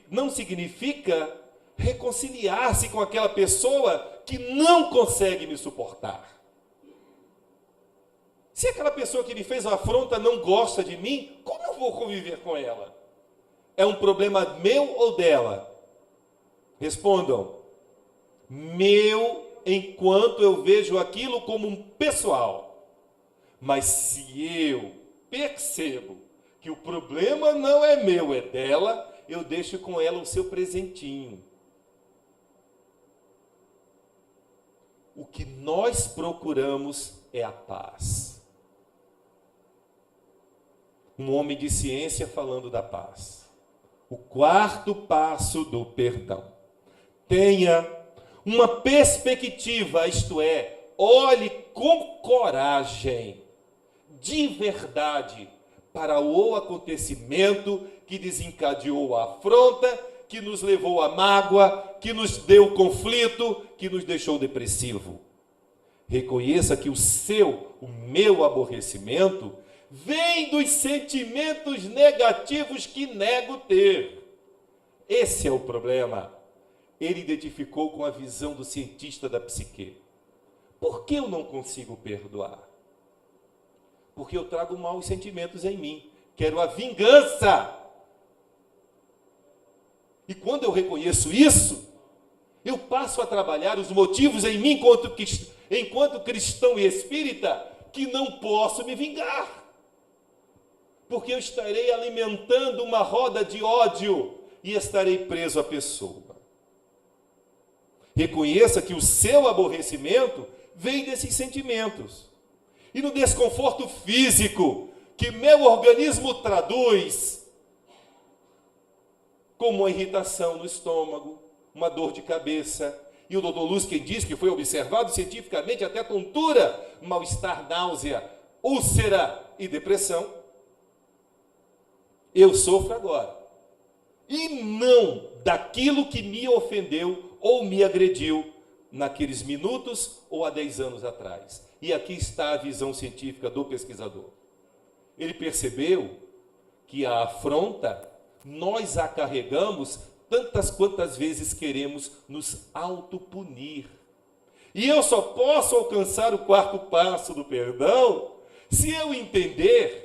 reconciliar-se com aquela pessoa que não consegue me suportar. Se aquela pessoa que me fez a afronta não gosta de mim, como eu vou conviver com ela? É um problema meu ou dela? Respondam. Meu, enquanto eu vejo aquilo como um pessoal. Mas se eu percebo que o problema não é meu, é dela, eu deixo com ela o seu presentinho. O que nós procuramos é a paz. Um homem de ciência falando da paz. O quarto passo do perdão. Tenha uma perspectiva, isto é, olhe com coragem, de verdade, para o acontecimento que desencadeou a afronta, que nos levou à mágoa, que nos deu conflito, que nos deixou depressivo. Reconheça que o meu aborrecimento, vem dos sentimentos negativos que nego ter. Esse é o problema. Ele identificou com a visão do cientista da psique. Por que eu não consigo perdoar? Porque eu trago maus sentimentos em mim. Quero a vingança. E quando eu reconheço isso, eu passo a trabalhar os motivos em mim enquanto cristão e espírita que não posso me vingar. Porque eu estarei alimentando uma roda de ódio e estarei preso à pessoa. Reconheça que o seu aborrecimento vem desses sentimentos. E no desconforto físico que meu organismo traduz como uma irritação no estômago, uma dor de cabeça. E o Dr. Luskin diz que foi observado cientificamente até tontura, mal-estar, náusea, úlcera e depressão. Eu sofro agora. E não daquilo que me ofendeu ou me agrediu naqueles minutos ou há 10 anos atrás. E aqui está a visão científica do pesquisador. Ele percebeu que a afronta, nós a carregamos tantas quantas vezes queremos nos autopunir. E eu só posso alcançar o quarto passo do perdão se eu entender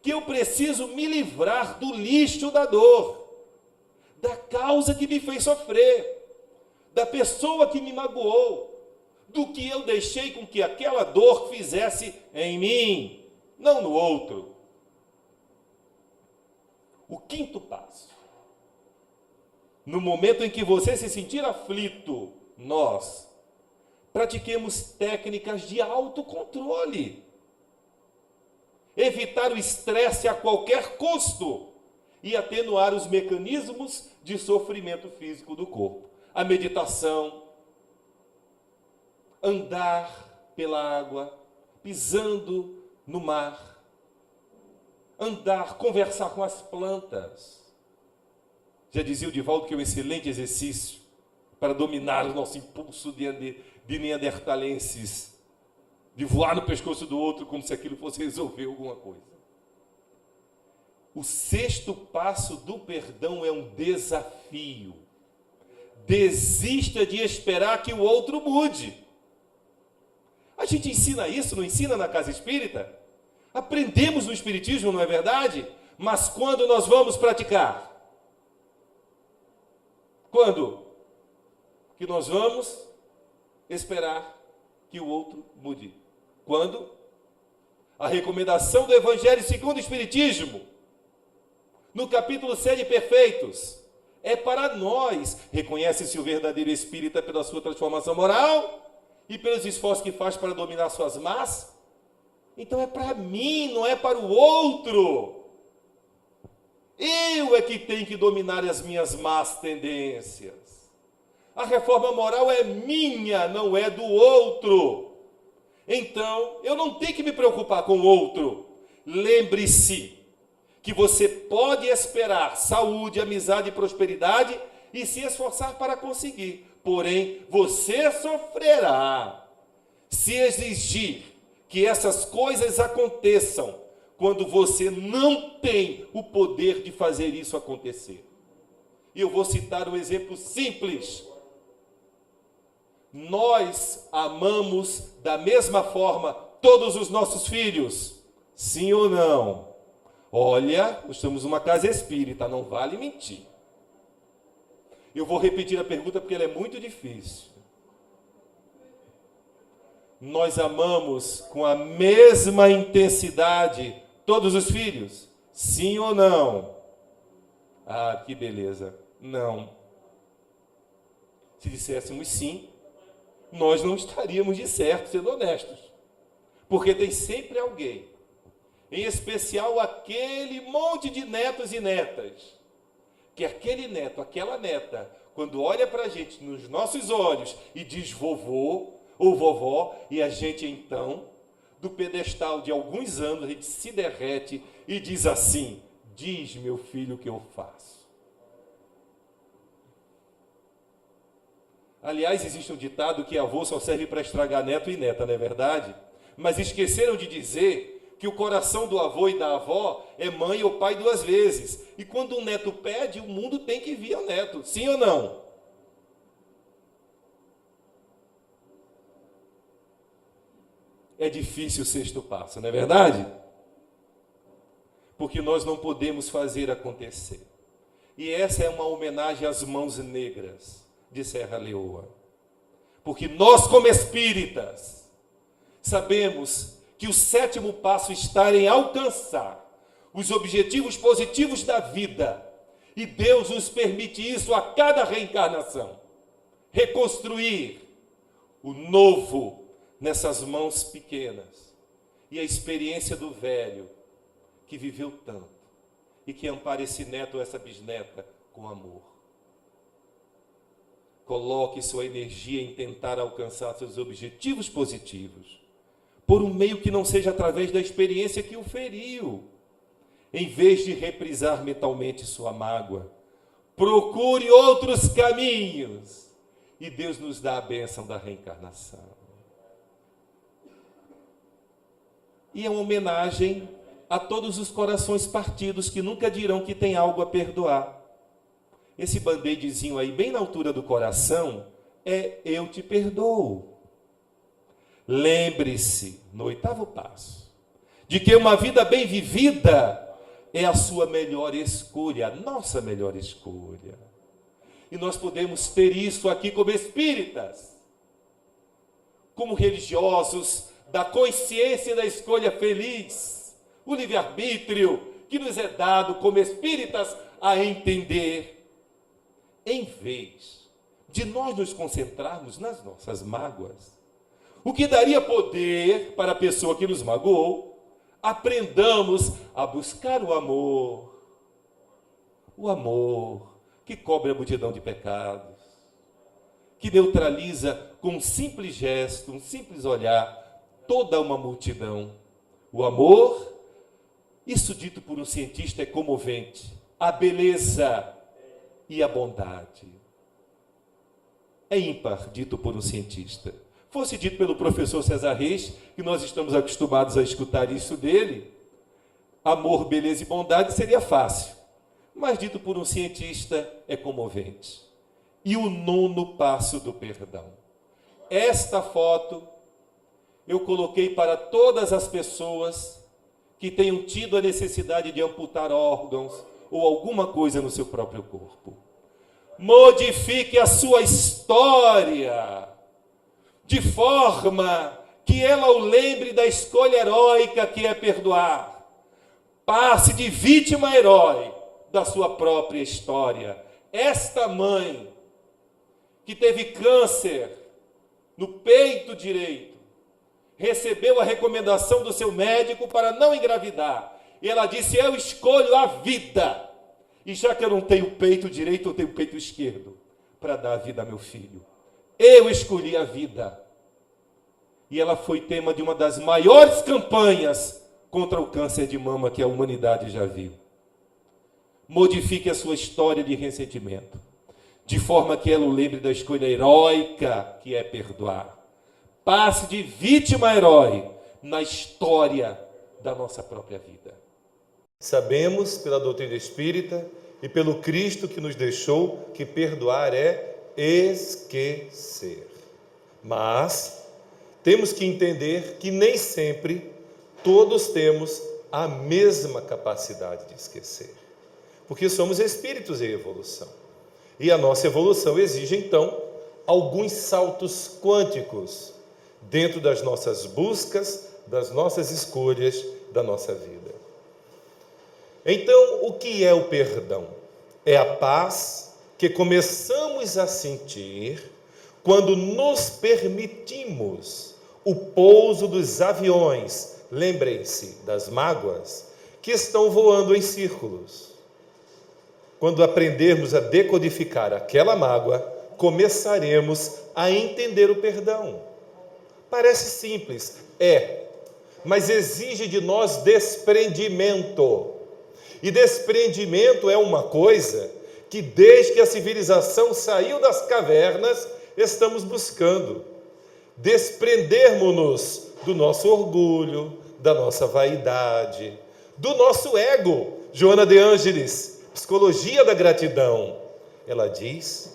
que eu preciso me livrar do lixo da dor, da causa que me fez sofrer, da pessoa que me magoou, do que eu deixei com que aquela dor fizesse em mim, não no outro. O quinto passo. No momento em que você se sentir aflito, nós pratiquemos técnicas de autocontrole. Evitar o estresse a qualquer custo e atenuar os mecanismos de sofrimento físico do corpo. A meditação, andar pela água, pisando no mar, andar, conversar com as plantas. Já dizia o Divaldo que é um excelente exercício para dominar o nosso impulso de neandertalenses, de voar no pescoço do outro como se aquilo fosse resolver alguma coisa. O sexto passo do perdão é um desafio. Desista de esperar que o outro mude. A gente ensina isso, não ensina na casa espírita? Aprendemos no espiritismo, não é verdade? Mas quando nós vamos praticar? Quando? Que nós vamos esperar que o outro mude. Quando? A recomendação do Evangelho segundo o Espiritismo, no capítulo 7 Perfeitos, é para nós. Reconhece-se o verdadeiro espírita pela sua transformação moral e pelos esforços que faz para dominar suas más. Então é para mim, não é para o outro. Eu é que tenho que dominar as minhas más tendências. A reforma moral é minha, não é do outro. Então, eu não tenho que me preocupar com o outro. Lembre-se que você pode esperar saúde, amizade e prosperidade e se esforçar para conseguir. Porém, você sofrerá se exigir que essas coisas aconteçam quando você não tem o poder de fazer isso acontecer. E eu vou citar um exemplo simples. Nós amamos da mesma forma todos os nossos filhos? Sim ou não? Olha, nós estamos numa casa espírita, não vale mentir. Eu vou repetir a pergunta porque ela é muito difícil. Nós amamos com a mesma intensidade todos os filhos? Sim ou não? Ah, que beleza. Não. Se disséssemos sim, nós não estaríamos de certo, sendo honestos. Porque tem sempre alguém, em especial aquele monte de netos e netas, que aquele neto, aquela neta, quando olha para a gente nos nossos olhos e diz vovô ou vovó, e a gente então, do pedestal de alguns anos, a gente se derrete e diz assim: diz, meu filho, o que eu faço. Aliás, existe um ditado que avô só serve para estragar neto e neta, não é verdade? Mas esqueceram de dizer que o coração do avô e da avó é mãe ou pai duas vezes. E quando um neto pede, o mundo tem que vir ao neto. Sim ou não? É difícil o sexto passo, não é verdade? Porque nós não podemos fazer acontecer. E essa é uma homenagem às mãos negras de Serra Leoa. Porque nós, como espíritas, sabemos que o sétimo passo está em alcançar os objetivos positivos da vida. E Deus nos permite isso a cada reencarnação. Reconstruir o novo nessas mãos pequenas. E a experiência do velho, que viveu tanto, e que ampara esse neto ou essa bisneta com amor. Coloque sua energia em tentar alcançar seus objetivos positivos, por um meio que não seja através da experiência que o feriu. Em vez de reprisar mentalmente sua mágoa, procure outros caminhos, e Deus nos dá a bênção da reencarnação. E é uma homenagem a todos os corações partidos que nunca dirão que tem algo a perdoar. Esse band-aidzinho aí, bem na altura do coração, é eu te perdoo. Lembre-se, no 8º passo, de que uma vida bem vivida é a sua melhor escolha, a nossa melhor escolha. E nós podemos ter isso aqui como espíritas, como religiosos da consciência da escolha feliz, o livre-arbítrio que nos é dado como espíritas a entender, em vez de nós nos concentrarmos nas nossas mágoas. O que daria poder para a pessoa que nos magoou, aprendamos a buscar o amor que cobre a multidão de pecados, que neutraliza com um simples gesto, um simples olhar, toda uma multidão. O amor, isso dito por um cientista, é comovente. A beleza e a bondade. É ímpar, dito por um cientista. Fosse dito pelo professor César Reis, que nós estamos acostumados a escutar isso dele, amor, beleza e bondade seria fácil. Mas dito por um cientista, é comovente. E o 9º passo do perdão. Esta foto eu coloquei para todas as pessoas que tenham tido a necessidade de amputar órgãos ou alguma coisa no seu próprio corpo. Modifique a sua história de forma que ela o lembre da escolha heróica que é perdoar. Passe de vítima a herói da sua própria história. Esta mãe que teve câncer no peito direito, recebeu a recomendação do seu médico para não engravidar. E ela disse: eu escolho a vida. E já que eu não tenho peito direito, eu tenho peito esquerdo para dar a vida a meu filho. Eu escolhi a vida. E ela foi tema de uma das maiores campanhas contra o câncer de mama que a humanidade já viu. Modifique a sua história de ressentimento, de forma que ela o lembre da escolha heróica que é perdoar. Passe de vítima a herói na história da nossa própria vida. Sabemos, pela doutrina espírita e pelo Cristo que nos deixou, que perdoar é esquecer. Mas temos que entender que nem sempre todos temos a mesma capacidade de esquecer. Porque somos espíritos em evolução. E a nossa evolução exige, então, alguns saltos quânticos dentro das nossas buscas, das nossas escolhas, da nossa vida. Então, o que é o perdão? É a paz que começamos a sentir quando nos permitimos o pouso dos aviões, lembrem-se das mágoas, que estão voando em círculos. Quando aprendermos a decodificar aquela mágoa, começaremos a entender o perdão. Parece simples, mas exige de nós desprendimento. E desprendimento é uma coisa que desde que a civilização saiu das cavernas, estamos buscando. Desprendermos-nos do nosso orgulho, da nossa vaidade, do nosso ego. Joana de Ângeles, Psicologia da Gratidão, ela diz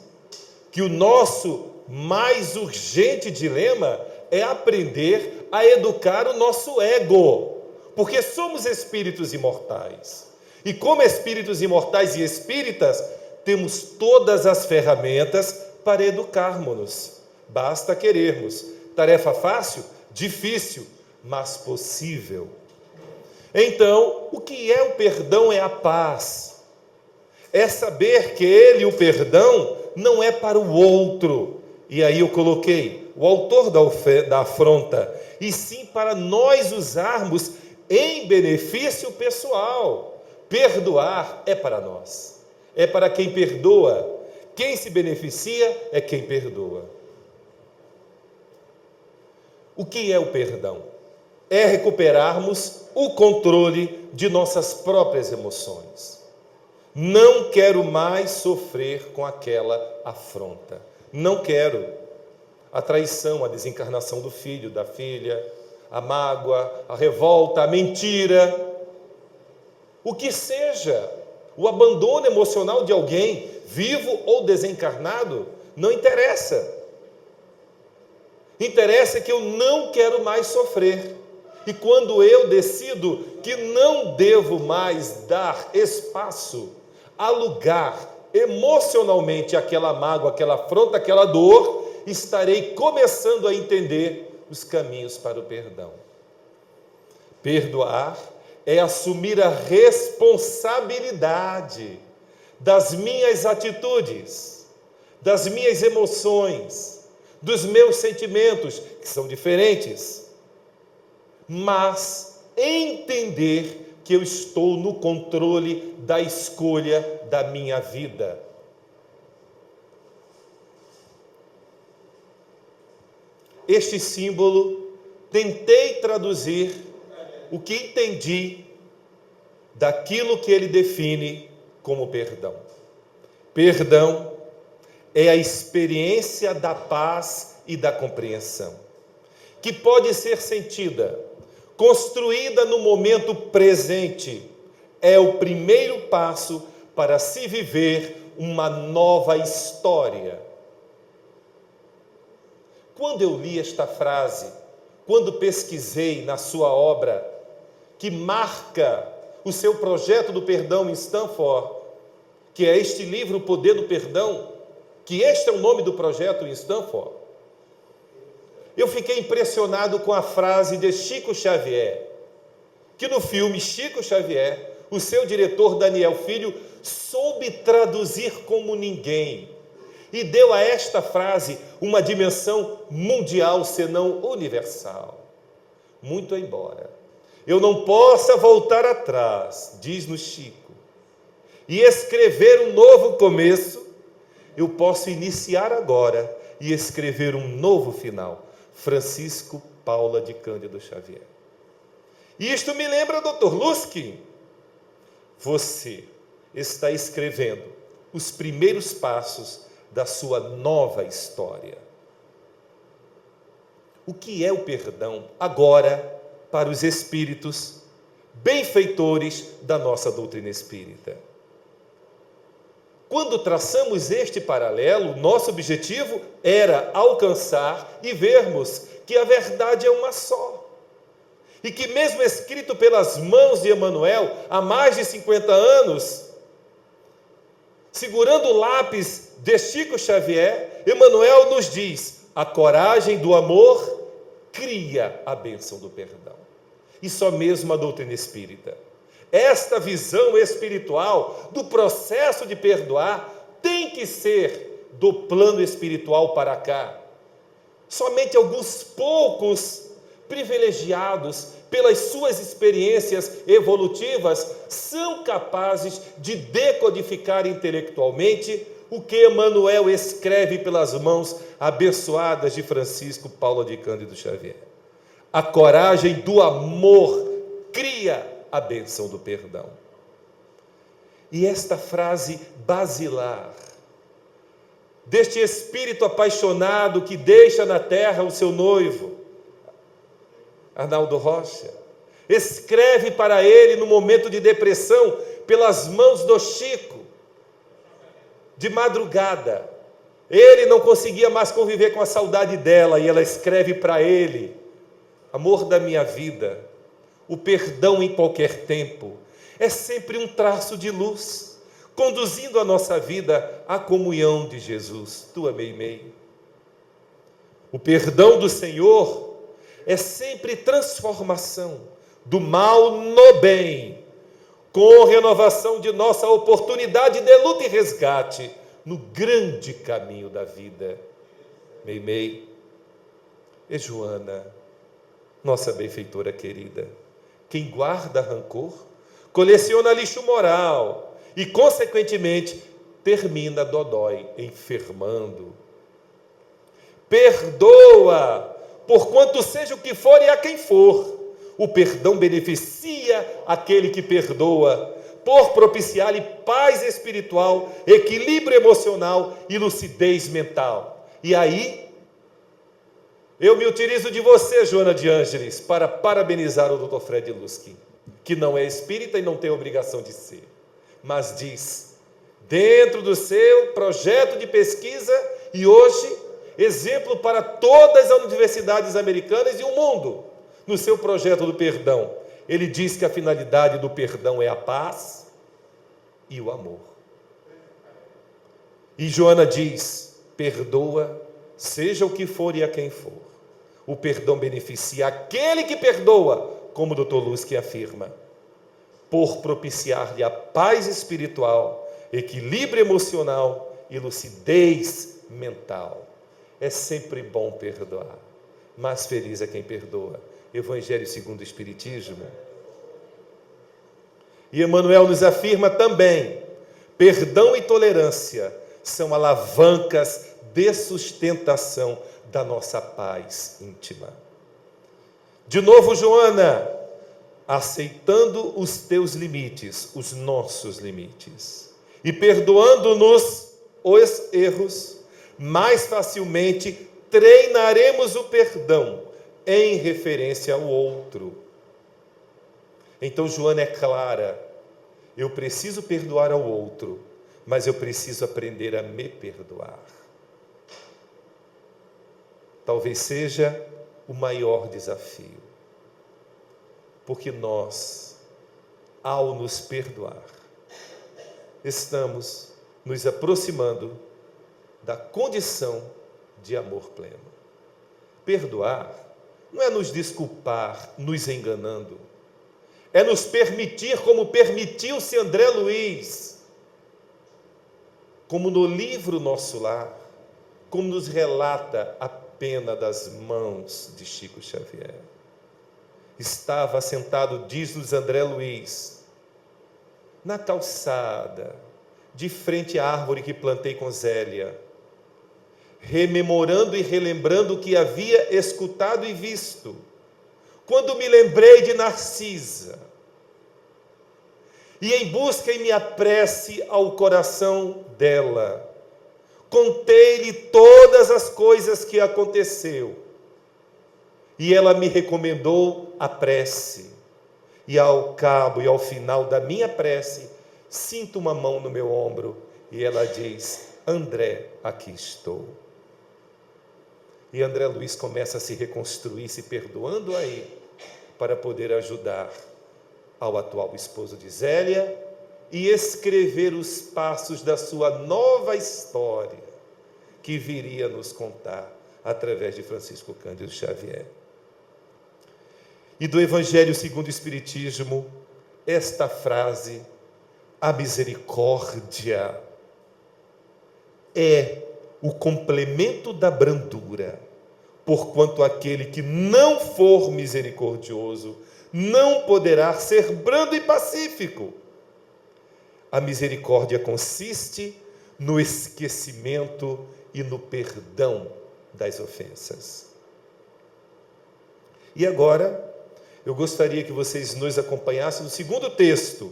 que o nosso mais urgente dilema é aprender a educar o nosso ego, porque somos espíritos imortais. E como espíritos imortais e espíritas, temos todas as ferramentas para educarmos-nos. Basta querermos. Tarefa fácil? Difícil, mas possível. Então, o que é o perdão? É a paz. É saber que ele, o perdão, não é para o outro. E aí eu coloquei o autor da afronta, e sim para nós usarmos em benefício pessoal. Perdoar é para nós. É para quem perdoa. Quem se beneficia é quem perdoa. O que é o perdão? É recuperarmos o controle de nossas próprias emoções. Não quero mais sofrer com aquela afronta. Não quero a traição, a desencarnação do filho, da filha, a mágoa, a revolta, a mentira. O que seja, o abandono emocional de alguém, vivo ou desencarnado, não interessa. Interessa que eu não quero mais sofrer. E quando eu decido que não devo mais dar espaço a lugar emocionalmente aquela mágoa, aquela afronta, aquela dor, estarei começando a entender os caminhos para o perdão. Perdoar é assumir a responsabilidade das minhas atitudes, das minhas emoções, dos meus sentimentos, que são diferentes, mas entender que eu estou no controle da escolha da minha vida. Este símbolo, tentei traduzir o que entendi daquilo que ele define como perdão. Perdão é a experiência da paz e da compreensão, que pode ser sentida, construída no momento presente. É o primeiro passo para se viver uma nova história. Quando eu li esta frase, quando pesquisei na sua obra, que marca o seu projeto do perdão em Stanford, que é este livro, O Poder do Perdão, que este é o nome do projeto em Stanford, eu fiquei impressionado com a frase de Chico Xavier, que no filme Chico Xavier, o seu diretor Daniel Filho soube traduzir como ninguém e deu a esta frase uma dimensão mundial, senão universal. Muito embora eu não possa voltar atrás, diz-nos Chico, e escrever um novo começo, eu posso iniciar agora e escrever um novo final. Francisco Paula de Cândido Xavier. E isto me lembra Dr. Luskin. Você está escrevendo os primeiros passos da sua nova história. O que é o perdão agora para os espíritos benfeitores da nossa doutrina espírita? Quando traçamos este paralelo, nosso objetivo era alcançar e vermos que a verdade é uma só. E que mesmo escrito pelas mãos de Emmanuel há mais de 50 anos, segurando o lápis de Chico Xavier, Emmanuel nos diz: a coragem do amor cria a bênção do perdão. E só mesmo a doutrina espírita Esta visão espiritual do processo de perdoar tem que ser do plano espiritual para cá. Somente alguns poucos privilegiados pelas suas experiências evolutivas são capazes de decodificar intelectualmente o que Emmanuel escreve pelas mãos abençoadas de Francisco Paulo de Cândido Xavier. A coragem do amor cria a bênção do perdão. E esta frase basilar deste espírito apaixonado que deixa na terra o seu noivo, Arnaldo Rocha, escreve para ele no momento de depressão, pelas mãos do Chico, de madrugada. Ele não conseguia mais conviver com a saudade dela, e ela escreve para ele: amor da minha vida, o perdão em qualquer tempo é sempre um traço de luz, conduzindo a nossa vida à comunhão de Jesus. Tu amei. O perdão do Senhor é sempre transformação do mal no bem, com renovação de nossa oportunidade de luta e resgate no grande caminho da vida. Meimei e Joana, nossa benfeitora querida, quem guarda rancor, coleciona lixo moral e, consequentemente, termina dodói, enfermando. Perdoa, porquanto seja o que for e a quem for. O perdão beneficia aquele que perdoa, por propiciar-lhe paz espiritual, equilíbrio emocional e lucidez mental. E aí, eu me utilizo de você, Joana de Ângeles, para parabenizar o Dr. Fred Luskin, que não é espírita e não tem obrigação de ser, mas diz, dentro do seu projeto de pesquisa, e hoje, exemplo para todas as universidades americanas e o mundo, no seu projeto do perdão, ele diz que a finalidade do perdão é a paz e o amor. E Joana diz, perdoa, seja o que for e a quem for. O perdão beneficia aquele que perdoa, como o Dr. Luskin afirma, por propiciar-lhe a paz espiritual, equilíbrio emocional e lucidez mental. É sempre bom perdoar, mas feliz é quem perdoa. Evangelho segundo o Espiritismo. E Emmanuel nos afirma também, perdão e tolerância são alavancas de sustentação da nossa paz íntima. De novo, Joana, aceitando os teus limites, os nossos limites, e perdoando-nos os erros, mais facilmente treinaremos o perdão em referência ao outro. Então Joana é clara, eu preciso perdoar ao outro, mas eu preciso aprender a me perdoar. Talvez seja o maior desafio, porque nós, ao nos perdoar, estamos nos aproximando da condição de amor pleno. Perdoar não é nos desculpar, nos enganando. É nos permitir, como permitiu-se André Luiz, como no livro Nosso Lar, como nos relata a pena das mãos de Chico Xavier. Estava sentado, diz-nos André Luiz, na calçada, de frente à árvore que plantei com Zélia, rememorando e relembrando o que havia escutado e visto, quando me lembrei de Narcisa, e em busca em minha prece ao coração dela, contei-lhe todas as coisas que aconteceu, e ela me recomendou a prece, e ao cabo e ao final da minha prece, sinto uma mão no meu ombro, e ela diz, André, aqui estou. E André Luiz começa a se reconstruir, se perdoando aí, para poder ajudar ao atual esposo de Zélia e escrever os passos da sua nova história, que viria nos contar através de Francisco Cândido Xavier. E do Evangelho segundo o Espiritismo, esta frase: a misericórdia é o complemento da brandura, porquanto aquele que não for misericordioso não poderá ser brando e pacífico. A misericórdia consiste no esquecimento e no perdão das ofensas. E agora, eu gostaria que vocês nos acompanhassem no segundo texto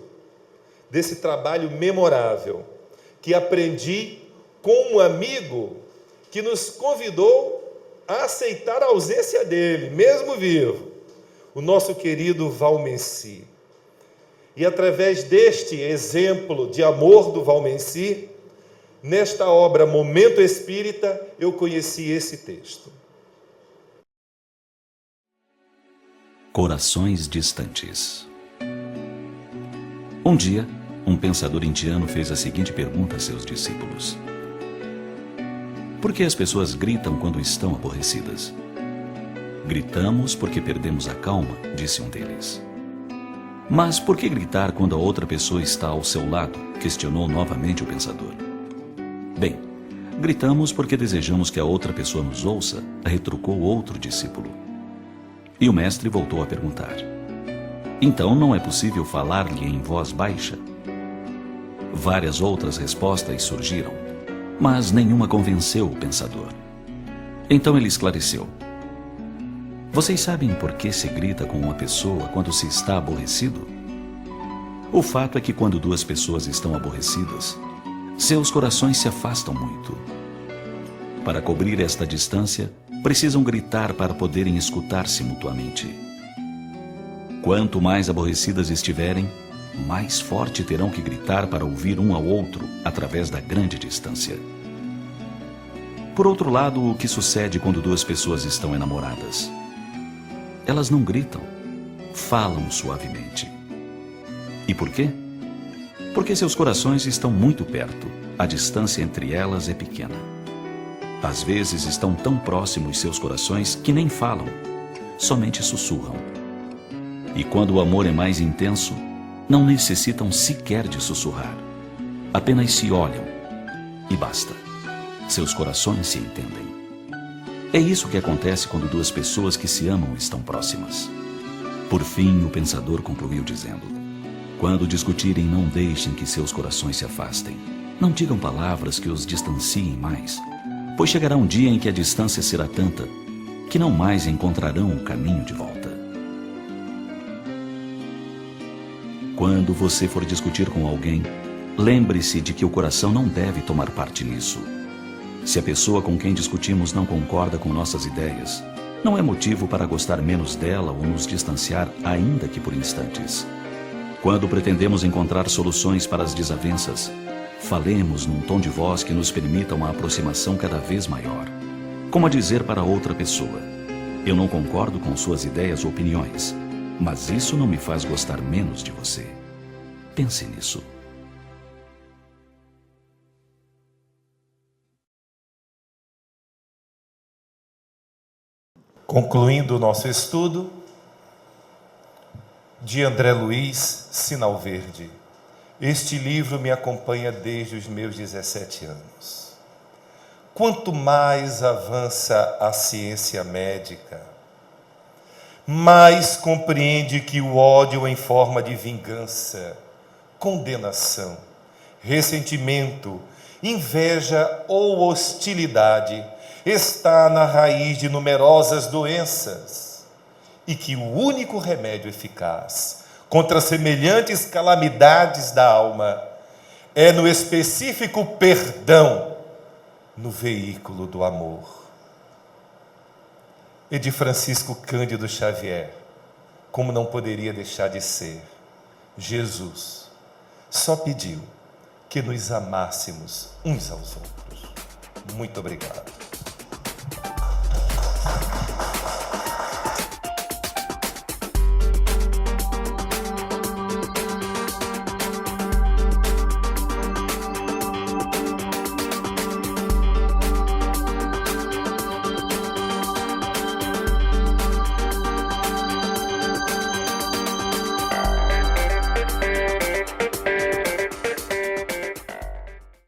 desse trabalho memorável, que aprendi com um amigo que nos convidou a aceitar a ausência dele, mesmo vivo, o nosso querido Valmency. E através deste exemplo de amor do Valmency, nesta obra Momento Espírita, eu conheci esse texto. Corações distantes. Um dia, um pensador indiano fez a seguinte pergunta a seus discípulos: por que as pessoas gritam quando estão aborrecidas? Gritamos porque perdemos a calma, disse um deles. Mas por que gritar quando a outra pessoa está ao seu lado? Questionou novamente o pensador. Bem, gritamos porque desejamos que a outra pessoa nos ouça, retrucou outro discípulo. E o mestre voltou a perguntar: então não é possível falar-lhe em voz baixa? Várias outras respostas surgiram, mas nenhuma convenceu o pensador. Então ele esclareceu: vocês sabem por que se grita com uma pessoa quando se está aborrecido? O fato é que quando duas pessoas estão aborrecidas, seus corações se afastam muito. Para cobrir esta distância, precisam gritar para poderem escutar-se mutuamente. Quanto mais aborrecidas estiverem, mais forte terão que gritar para ouvir um ao outro através da grande distância. Por outro lado, o que sucede quando duas pessoas estão enamoradas? Elas não gritam, falam suavemente. E por quê? Porque seus corações estão muito perto, a distância entre elas é pequena. Às vezes estão tão próximos seus corações que nem falam, somente sussurram. E quando o amor é mais intenso, não necessitam sequer de sussurrar. Apenas se olham e basta. Seus corações se entendem. É isso que acontece quando duas pessoas que se amam estão próximas. Por fim, o pensador concluiu dizendo: quando discutirem, não deixem que seus corações se afastem. Não digam palavras que os distanciem mais, pois chegará um dia em que a distância será tanta que não mais encontrarão o caminho de volta. Quando você for discutir com alguém, lembre-se de que o coração não deve tomar parte nisso. Se a pessoa com quem discutimos não concorda com nossas ideias, não é motivo para gostar menos dela ou nos distanciar, ainda que por instantes. Quando pretendemos encontrar soluções para as desavenças, falemos num tom de voz que nos permita uma aproximação cada vez maior. Como a dizer para outra pessoa: eu não concordo com suas ideias ou opiniões, mas isso não me faz gostar menos de você. Pense nisso. Concluindo o nosso estudo, de André Luiz, Sinal Verde. Este livro me acompanha desde os meus 17 anos. Quanto mais avança a ciência médica, mais compreende que o ódio em forma de vingança, condenação, ressentimento, inveja ou hostilidade está na raiz de numerosas doenças e que o único remédio eficaz contra semelhantes calamidades da alma é no específico perdão, no veículo do amor. E de Francisco Cândido Xavier, como não poderia deixar de ser, Jesus só pediu que nos amássemos uns aos outros. Muito obrigado.